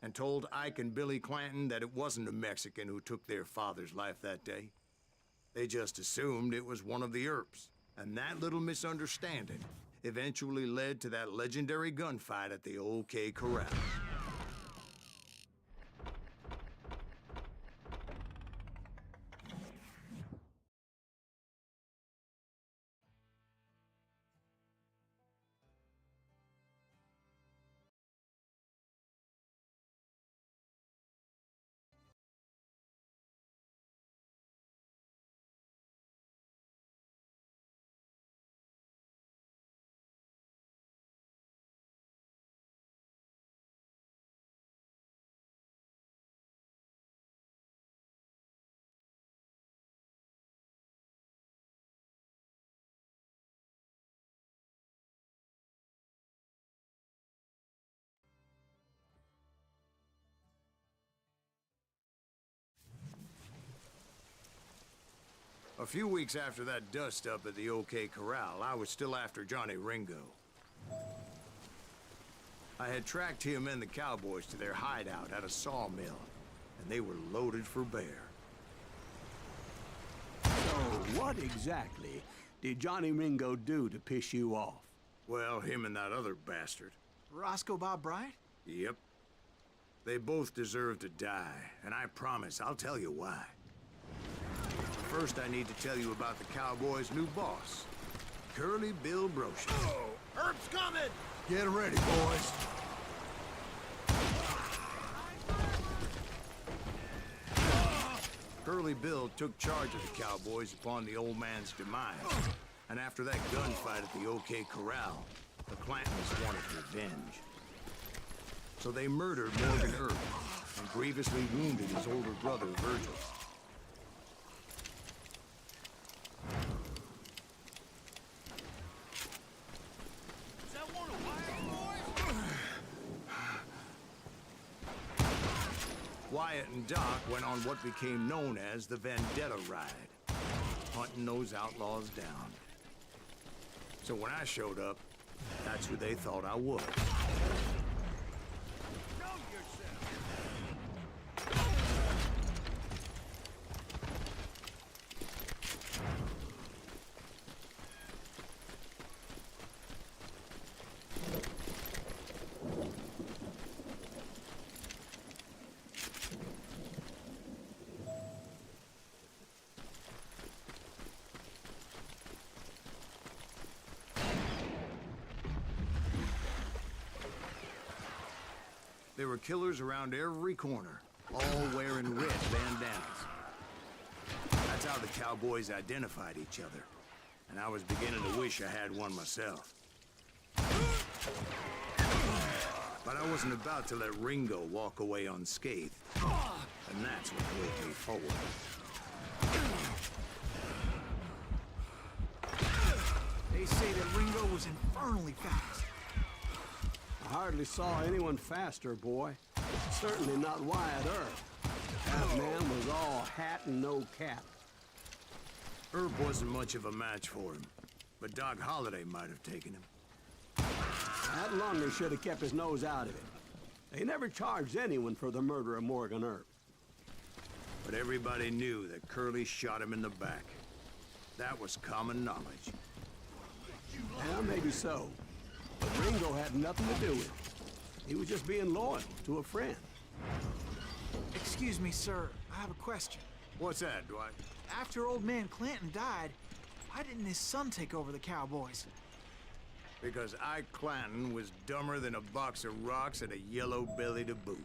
And told Ike and Billy Clanton that it wasn't a Mexican who took their father's life that day. They just assumed it was one of the Earps. And that little misunderstanding eventually led to that legendary gunfight at the OK Corral. A few weeks after that dust-up at the OK Corral, I was still after Johnny Ringo. I had tracked him and the cowboys to their hideout at a sawmill, and they were loaded for bear. So, what exactly did Johnny Ringo do to piss you off? Well, him and that other bastard. Roscoe Bob Bryant? Yep. They both deserve to die, and I promise I'll tell you why. First, I need to tell you about the cowboys' new boss, Curly Bill Brocious. Oh, Herb's coming! Get ready, boys. Curly Bill took charge of the cowboys upon the old man's demise. And after that gunfight at the OK Corral, the Clantons wanted revenge. So they murdered Morgan Earp and grievously wounded his older brother, Virgil. Wyatt and Doc went on what became known as the Vendetta Ride, hunting those outlaws down. So when I showed up, that's who they thought I was. There were killers around every corner, all wearing red bandanas. That's how the cowboys identified each other, and I was beginning to wish I had one myself. But I wasn't about to let Ringo walk away unscathed, and that's what drove me forward. They say that Ringo was infernally fast. I hardly saw anyone faster, boy. Certainly not Wyatt Earp. That man was all hat and no cap. Earp wasn't much of a match for him, but Doc Holliday might have taken him. That Lunger should have kept his nose out of it. They never charged anyone for the murder of Morgan Earp. But everybody knew that Curly shot him in the back. That was common knowledge. Well, maybe so. But Ringo had nothing to do with it. He was just being loyal to a friend. Excuse me, sir. I have a question. What's that, Dwight? After old man Clanton died, why didn't his son take over the cowboys? Because Ike Clanton was dumber than a box of rocks and a yellow belly to boot.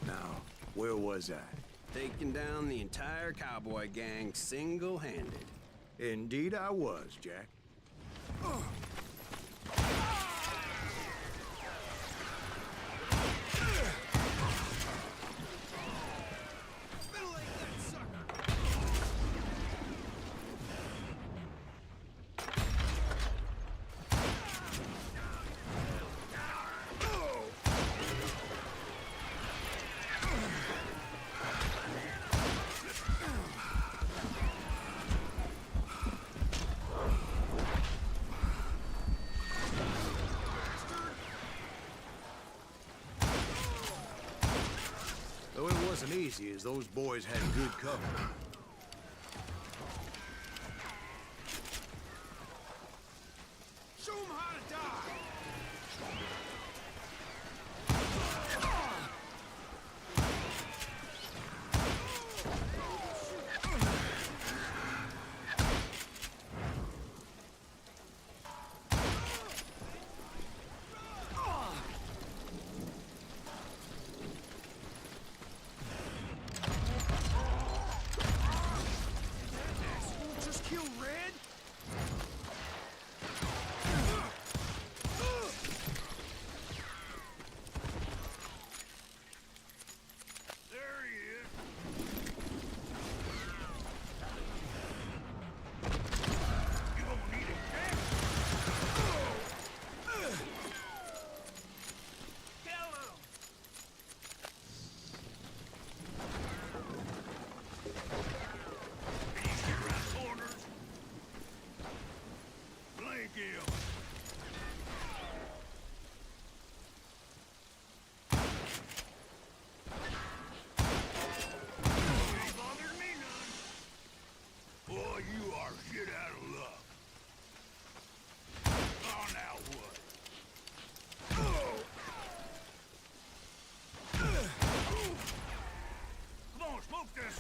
Now, where was I? Taking down the entire cowboy gang single-handed. Indeed I was, Jack. Though it wasn't easy, as those boys had good cover. Show 'em how to die! You are shit out of luck. Oh, now what? Come on, smoke this.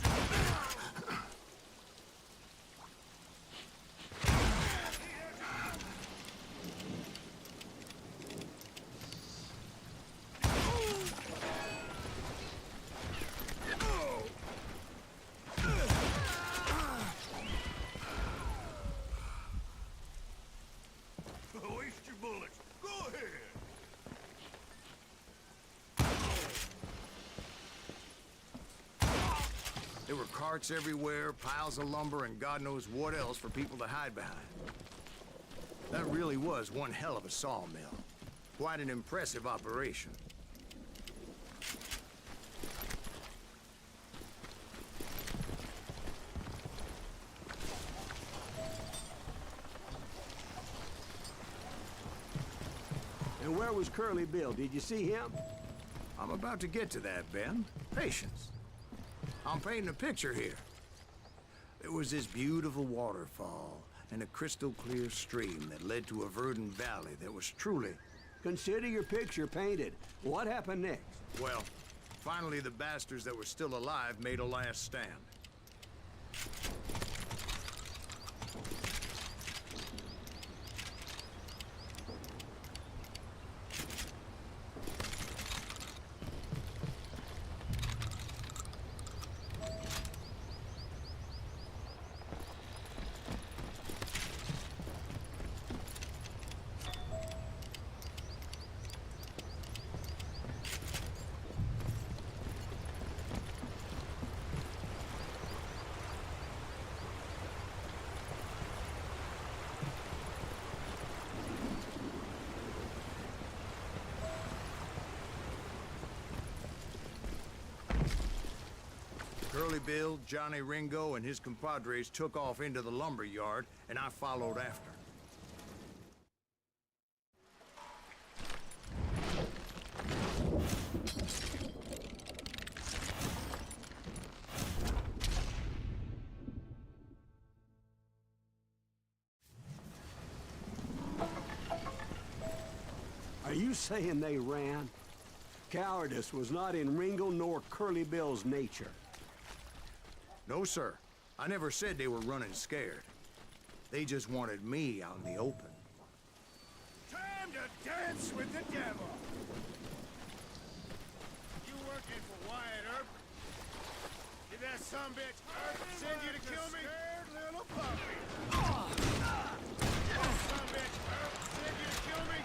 Waste your bullets. Go ahead. There were carts everywhere, piles of lumber, and God knows what else for people to hide behind. That really was one hell of a sawmill. Quite an impressive operation. And where was Curly Bill? Did you see him? I'm about to get to that, Ben. Patience. I'm painting a picture here. There was this beautiful waterfall and a crystal clear stream that led to a verdant valley that was truly... Consider your picture painted. What happened next? Well, finally the bastards that were still alive made a last stand. Curly Bill, Johnny Ringo, and his compadres took off into the lumber yard, and I followed after. Are you saying they ran? Cowardice was not in Ringo nor Curly Bill's nature. No, sir. I never said they were running scared. They just wanted me out in the open. Time to dance with the devil! You working for Wyatt Earp? Did that sumbitch Earp send you to kill me? Scared little puppy! Did that sumbitch Earp send you to kill me?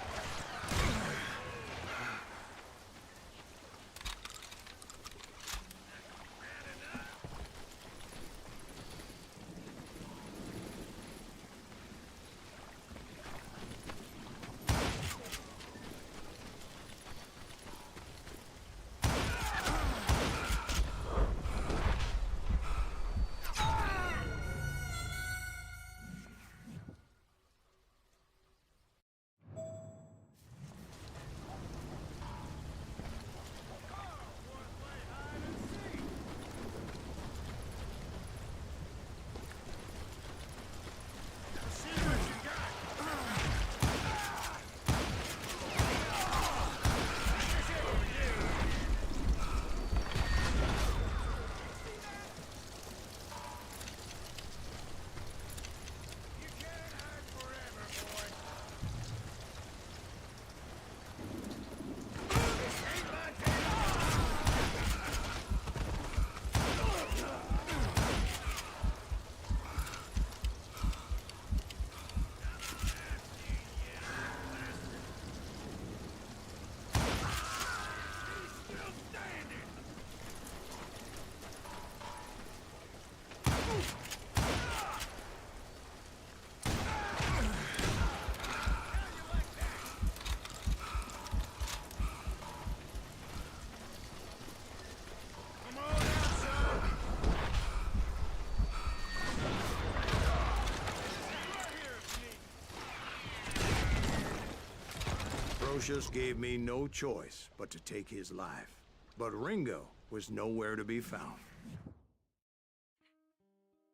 Brocious gave me no choice but to take his life. But Ringo was nowhere to be found.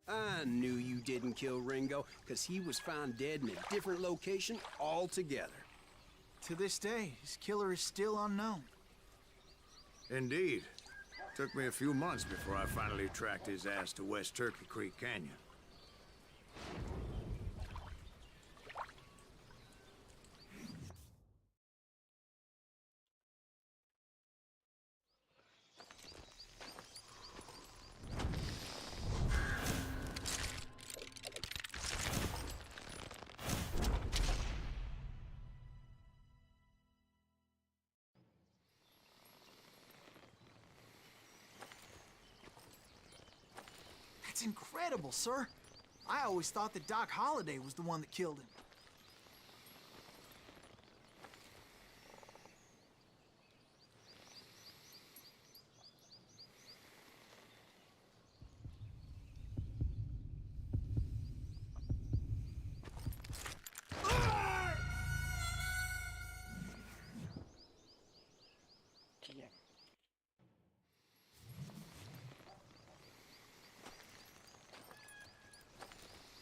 I knew you didn't kill Ringo, because he was found dead in a different location altogether. To this day, his killer is still unknown. Indeed. Took me a few months before I finally tracked his ass to West Turkey Creek Canyon. That's incredible, sir. I always thought that Doc Holliday was the one that killed him.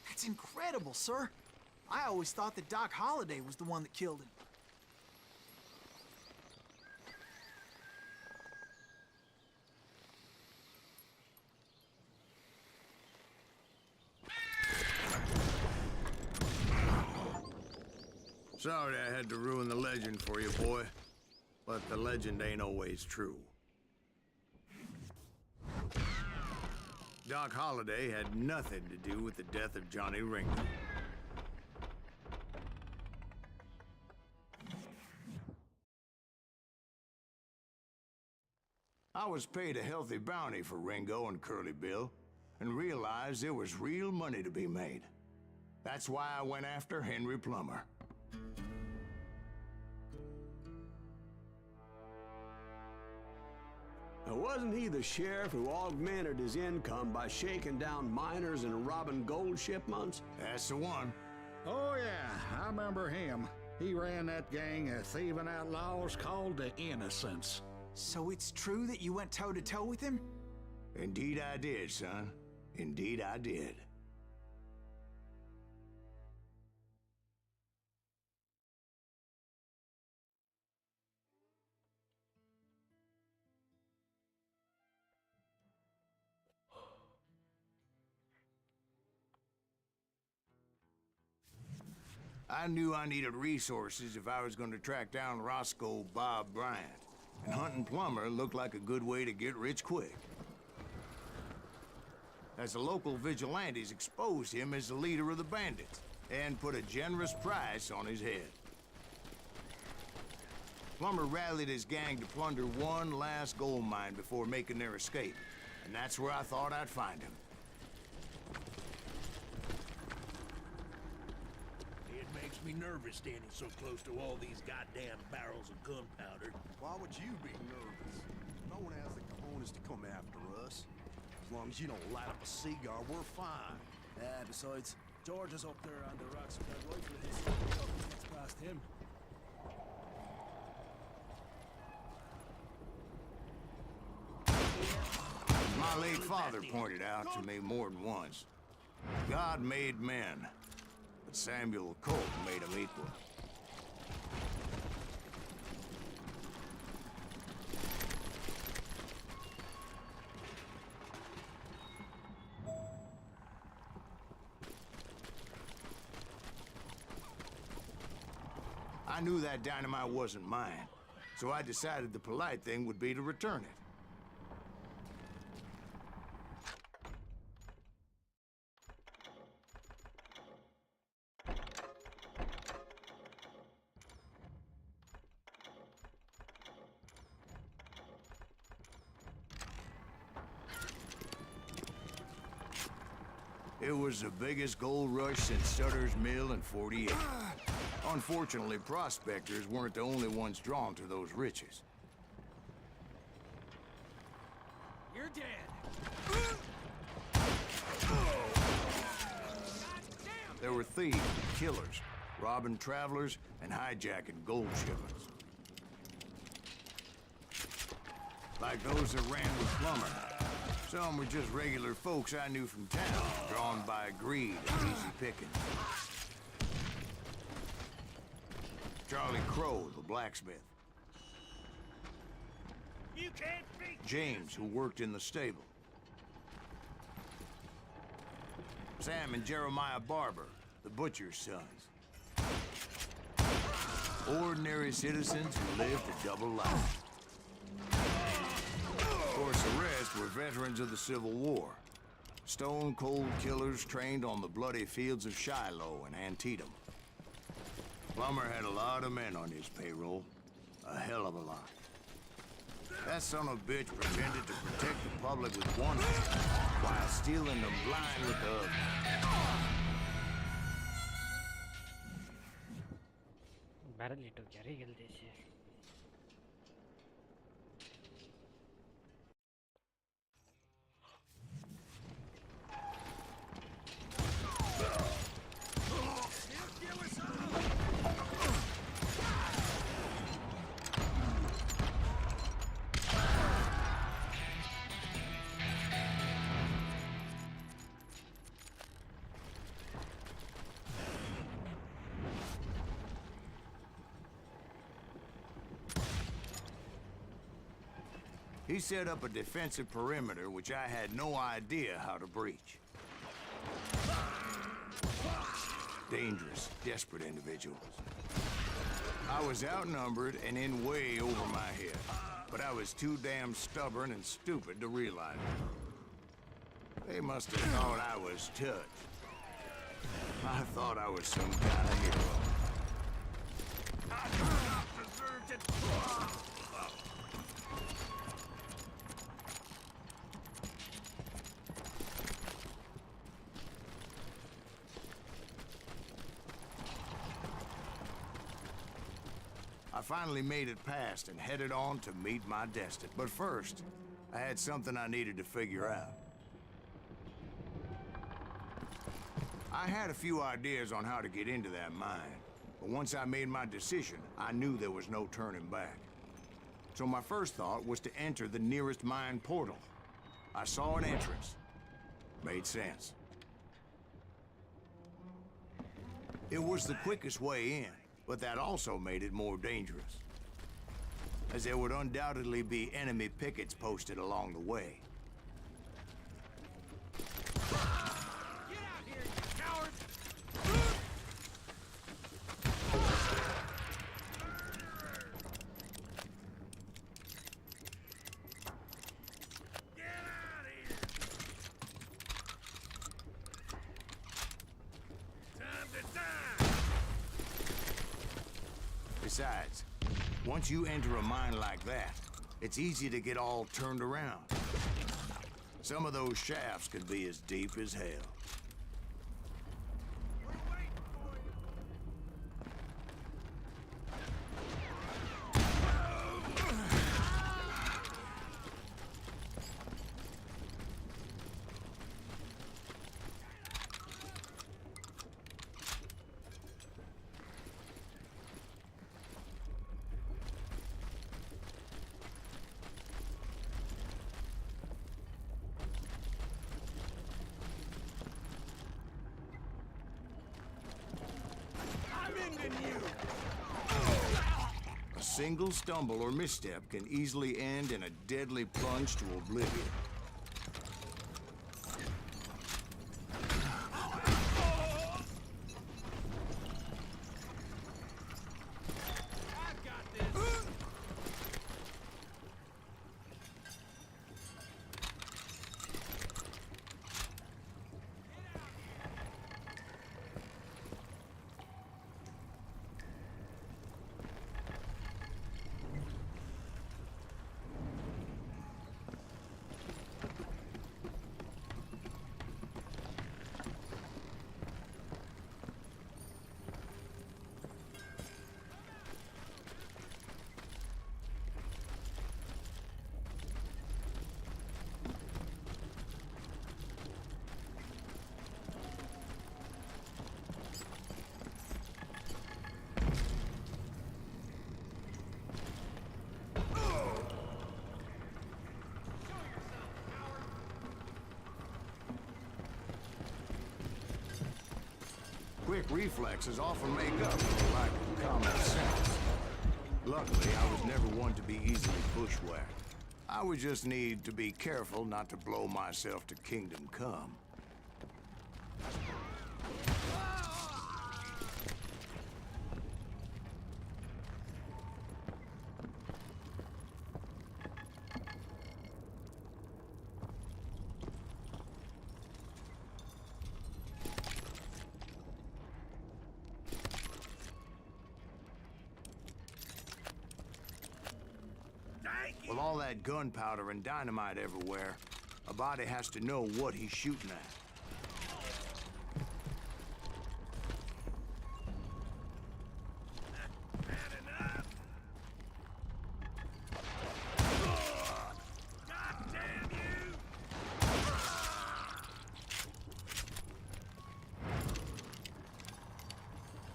That's incredible, sir. I always thought that Doc Holliday was the one that killed him. Sorry I had to ruin the legend for you, boy. But the legend ain't always true. Doc Holliday had nothing to do with the death of Johnny Ringo. I was paid a healthy bounty for Ringo and Curly Bill, and realized there was real money to be made. That's why I went after Henry Plummer. Now, wasn't he the sheriff who augmented his income by shaking down miners and robbing gold shipments? That's the one. Oh, yeah, I remember him. He ran that gang of thieving outlaws called the Innocents. So it's true that you went toe-to-toe with him? Indeed I did, son. Indeed I did. I knew I needed resources if I was going to track down Roscoe Bob Bryant. And hunting Plummer looked like a good way to get rich quick. As the local vigilantes exposed him as the leader of the bandits, and put a generous price on his head. Plummer rallied his gang to plunder one last gold mine before making their escape, and that's where I thought I'd find him. It makes me nervous standing so close to all these goddamn barrels of gunpowder. Why would you be nervous? No one has the cojones to come after us. As long as you don't light up a cigar, we're fine. Besides, George is up there on the rocks with that rifle of his. Nothing gets past him. My late father pointed out to me more than once. God made men, but Samuel Colt made them equal. I knew that dynamite wasn't mine, so I decided the polite thing would be to return it. It was the biggest gold rush since Sutter's Mill in '48. Unfortunately, prospectors weren't the only ones drawn to those riches. You're dead. There were thieves and killers, robbing travelers and hijacking gold shipments. Like those that ran with Plummer. Some were just regular folks I knew from town, drawn by greed and easy picking. Charlie Crow, the blacksmith. You can't beat James, who worked in the stable. Sam and Jeremiah Barber, the butcher's sons. Ordinary citizens who lived a double life. Of course, the rest were veterans of the Civil War. Stone-cold killers trained on the bloody fields of Shiloh and Antietam. Plummer had a lot of men on his payroll. A hell of a lot. That son of a bitch pretended to protect the public with one hand, while stealing them blind with the other. Barely to carry जल्दी से. He set up a defensive perimeter which I had no idea how to breach. Dangerous, desperate individuals. I was outnumbered and in way over my head, but I was too damn stubborn and stupid to realize it. They must have thought I was touched. I thought I was some kind of hero. I do not deserve to... I finally made it past and headed on to meet my destiny. But first, I had something I needed to figure out. I had a few ideas on how to get into that mine, but once I made my decision, I knew there was no turning back. So my first thought was to enter the nearest mine portal. I saw an entrance. Made sense. It was the quickest way in. But that also made it more dangerous, as there would undoubtedly be enemy pickets posted along the way. Get out here, you coward! Get out of here! Time to die! Besides, once you enter a mine like that, it's easy to get all turned around. Some of those shafts could be as deep as hell. A single stumble or misstep can easily end in a deadly plunge to oblivion. Quick reflexes often make up for the lack of common sense. Luckily, I was never one to be easily bushwhacked. I would just need to be careful not to blow myself to kingdom come. With all that gunpowder and dynamite everywhere, a body has to know what he's shooting at.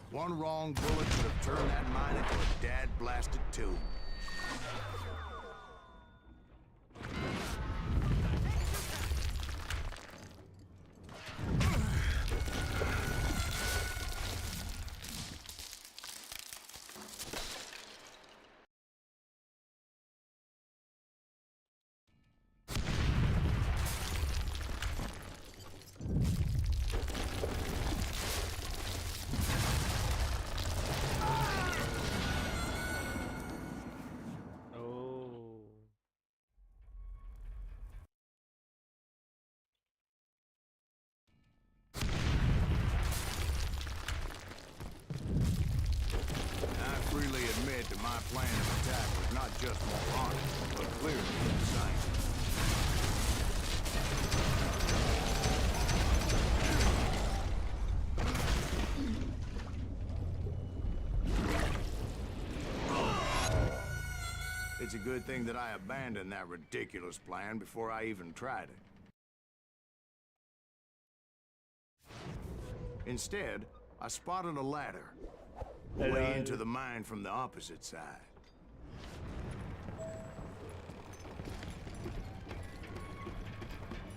One wrong bullet could have turned that mine into a dad-blasted tomb. My plan of attack was not just more honest, but clearly insane. It's a good thing that I abandoned that ridiculous plan before I even tried it. Instead, I spotted a ladder way into the mine from the opposite side.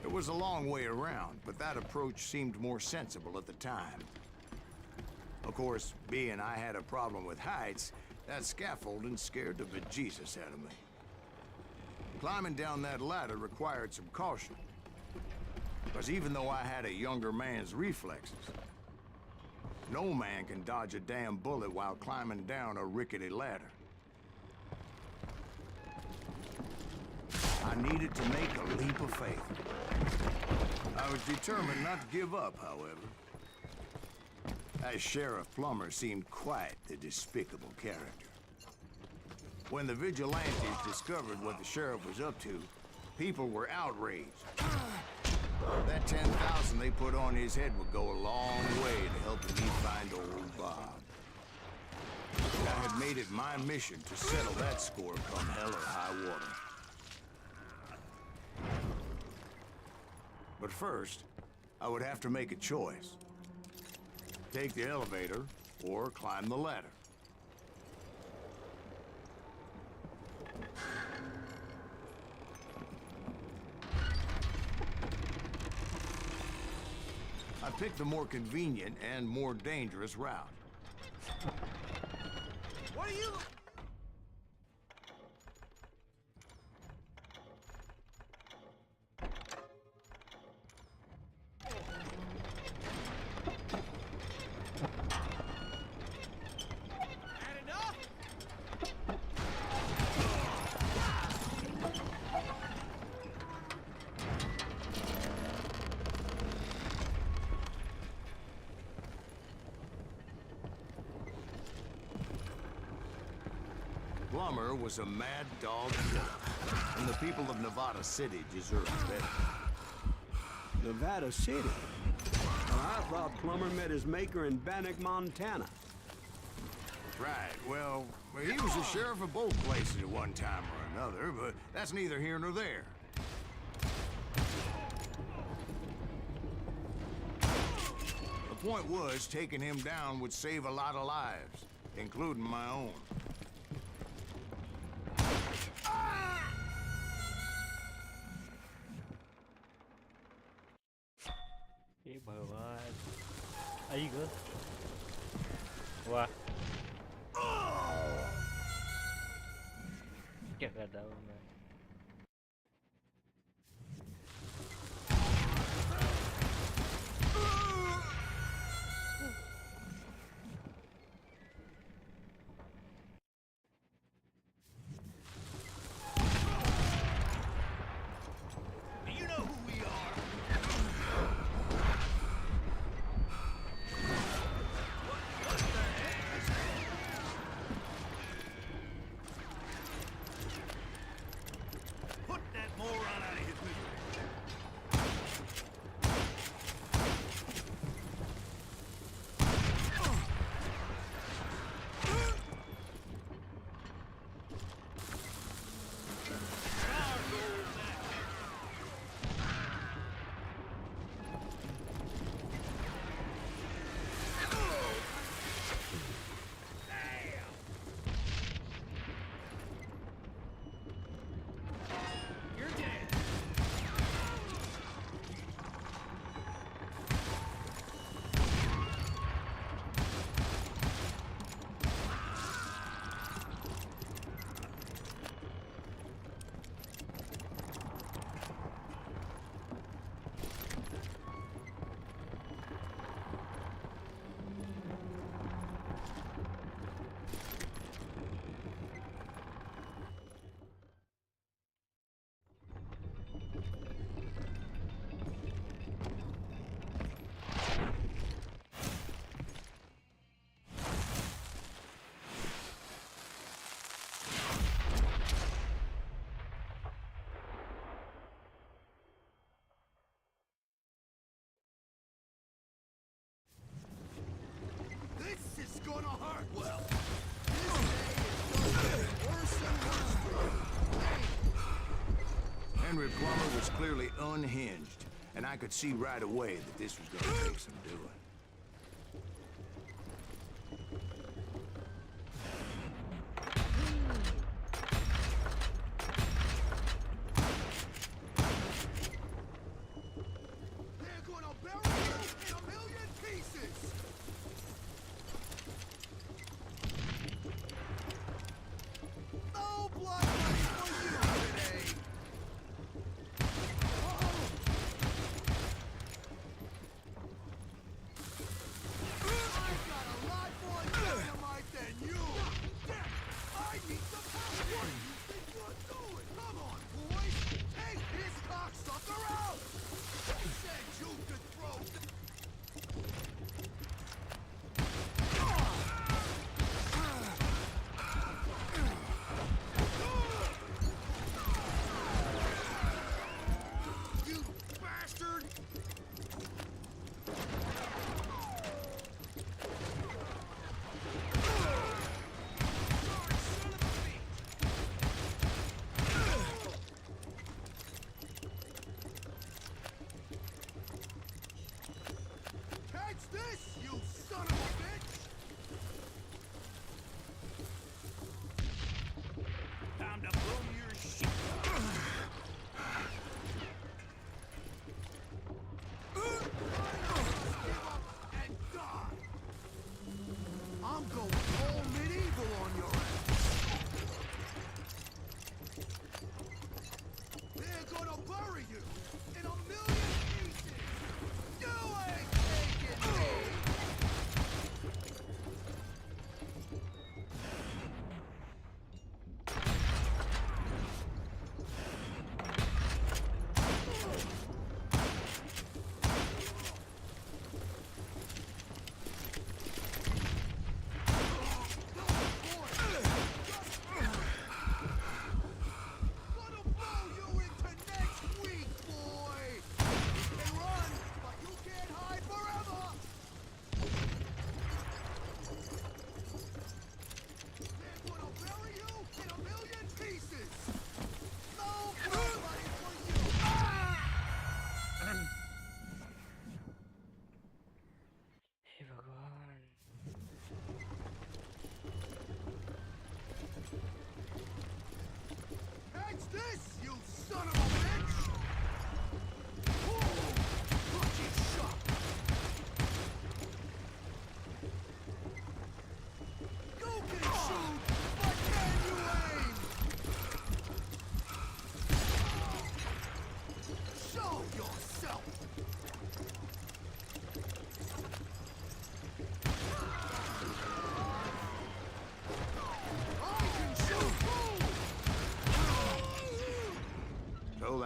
It was a long way around, but that approach seemed more sensible at the time. Of course, being I had a problem with heights, that scaffolding scared the bejesus out of me. Climbing down that ladder required some caution, because even though I had a younger man's reflexes, no man can dodge a damn bullet while climbing down a rickety ladder. I needed to make a leap of faith. I was determined not to give up, however. That Sheriff Plummer seemed quite the despicable character. When the vigilantes discovered what the sheriff was up to, people were outraged. That 10,000 they put on his head would go a long way to helping me find old Bob. I had made it my mission to settle that score come hell or high water. But first, I would have to make a choice. Take the elevator or climb the ladder. I picked the more convenient and more dangerous route. What are you... Plummer was a mad dog killer, and the people of Nevada City deserved better. Nevada City? Well, I thought Plummer met his maker in Bannock, Montana. Right, well, he was the sheriff of both places at one time or another, but that's neither here nor there. The point was, taking him down would save a lot of lives, including my own. हे भगवान आई ग वाह क्या करता हूँ मैं You know who we are. Put that moron out of his misery. You're dead. This is gonna hurt. Well, this day is gonna get worse and worse for you. Henry Plummer was clearly unhinged, and I could see right away that this was going to take some doing. They're gonna bury you in a million pieces. No blood money for you today.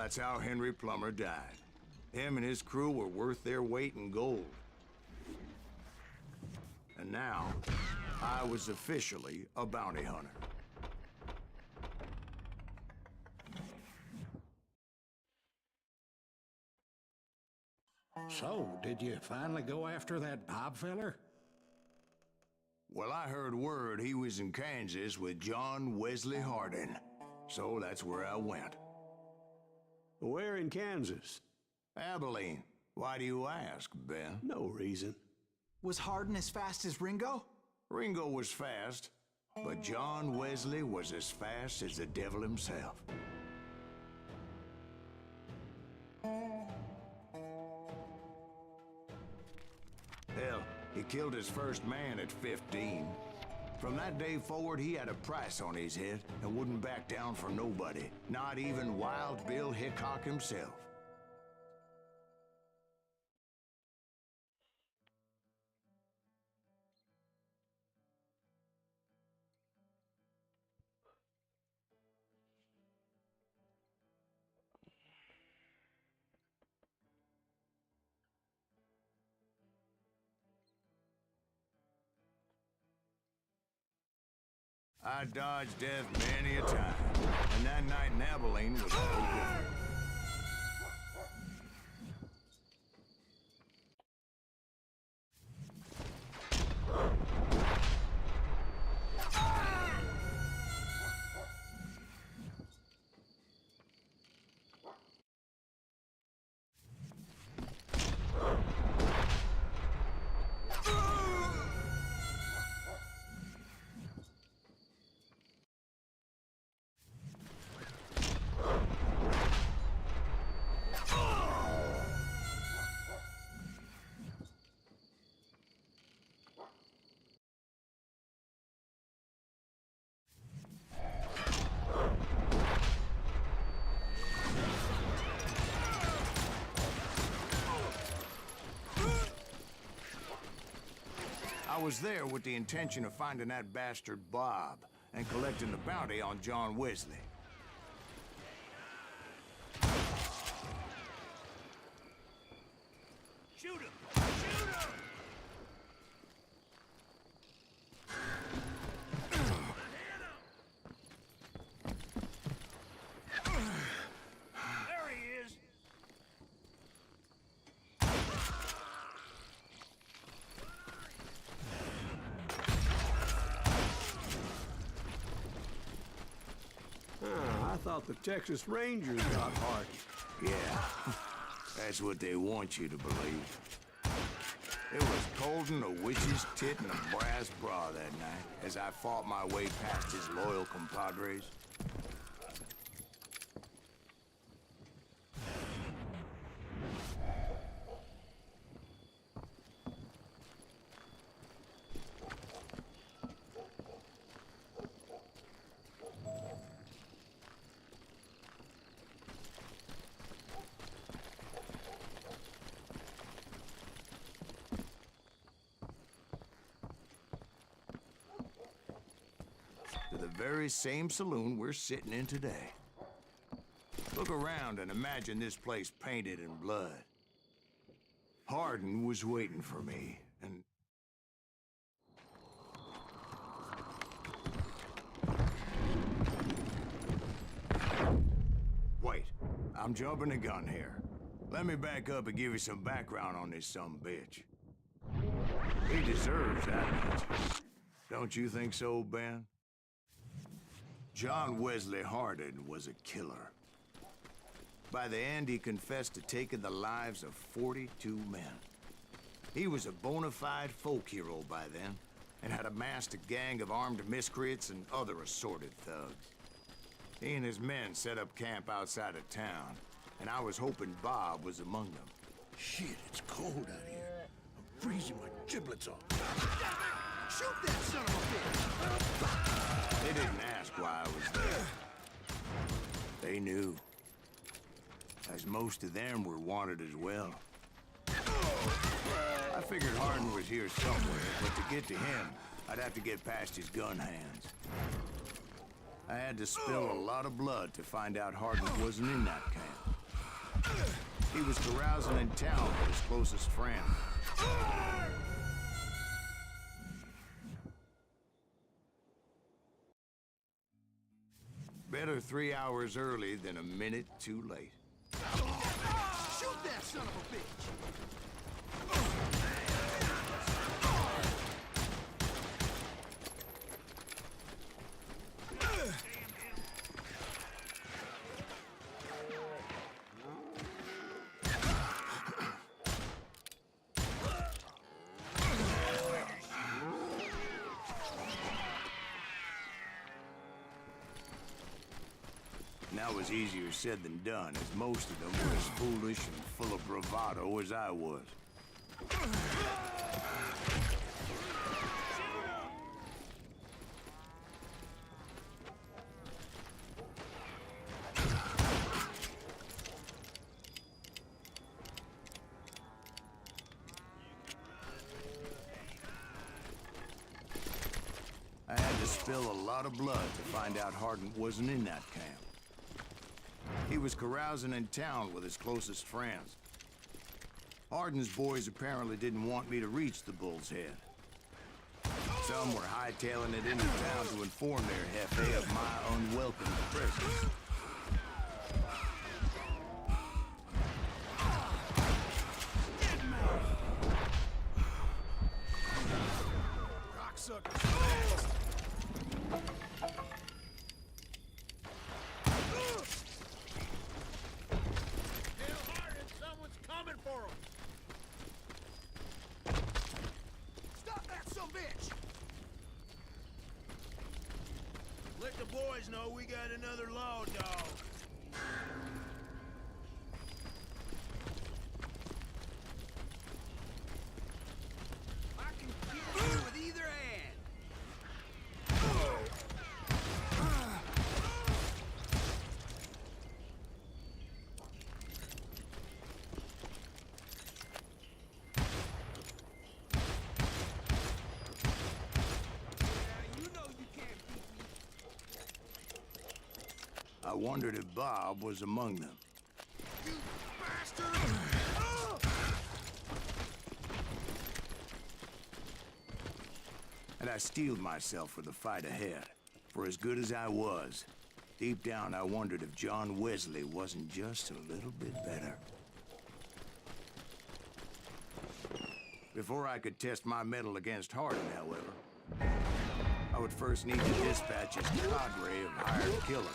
that's how Henry Plummer died. Him and his crew were worth their weight in gold. And now, I was officially a bounty hunter. So, did you finally go after that Bob feller? Well, I heard word he was in Kansas with John Wesley Hardin. So that's where I went. Where in Kansas? Abilene. Why do you ask, Ben? No reason. Was Hardin as fast as Ringo? Ringo was fast, but John Wesley was as fast as the devil himself. Hell, he killed his first man at 15. From that day forward, he had a price on his head and wouldn't back down for nobody, not even Wild Bill Hickok himself. I dodged death many a time, and that night in Abilene was no different. I was there with the intention of finding that bastard Bob and collecting the bounty on John Wesley. Shoot him! Shoot him! There he is! I thought the Texas Rangers got Hardin. Yeah, that's what they want you to believe. It was cold in a witch's tit and a brass bra that night as I fought my way past his loyal compadres. To the very same saloon we're sitting in today. Look around and imagine this place painted in blood. Hardin was waiting for me, and... Wait, I'm jumping the gun here. Let me back up and give you some background on this sumbitch. He deserves that much. Don't you think so, Ben? John Wesley Hardin was a killer. By the end, he confessed to taking the lives of 42 men. He was a bona fide folk hero by then, and had amassed a gang of armed miscreants and other assorted thugs. He and his men set up camp outside of town, and I was hoping Bob was among them. Shit, it's cold out here. I'm freezing my giblets off. Shoot that son of a bitch! They didn't ask why I was there. They knew. As most of them were wanted as well. I figured Hardin was here somewhere, but to get to him, I'd have to get past his gun hands. I had to spill a lot of blood to find out Hardin wasn't in that camp. He was carousing in town with his closest friend. Better 3 hours early than a minute too late. Shoot that son of a bitch! That was easier said than done, as most of them were as foolish and full of bravado as I was. I had to spill a lot of blood to find out Hardin wasn't in that camp. He was carousing in town with his closest friends. Hardin's boys apparently didn't want me to reach the Bull's Head. Some were hightailing it into town to inform their Jefe of my unwelcome presence. Let the boys know we got another law dog. I can kill you with either hand. I wondered if Bob was among them. You bastard! And I steeled myself for the fight ahead. For as good as I was, deep down I wondered if John Wesley wasn't just a little bit better. Before I could test my mettle against Hardin, however, I would first need to dispatch his cadre of hired killers.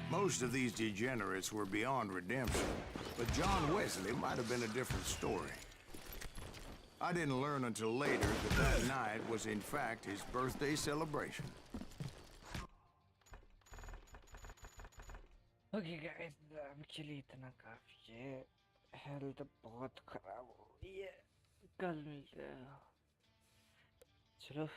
Most of these degenerates were beyond redemption, but John Wesley might have been a different story. I didn't learn until later that night was in fact his birthday celebration. Okay guys, actually इतना काफी है, health बहुत खराब हो गई है, कल मिलते हैं, चलो।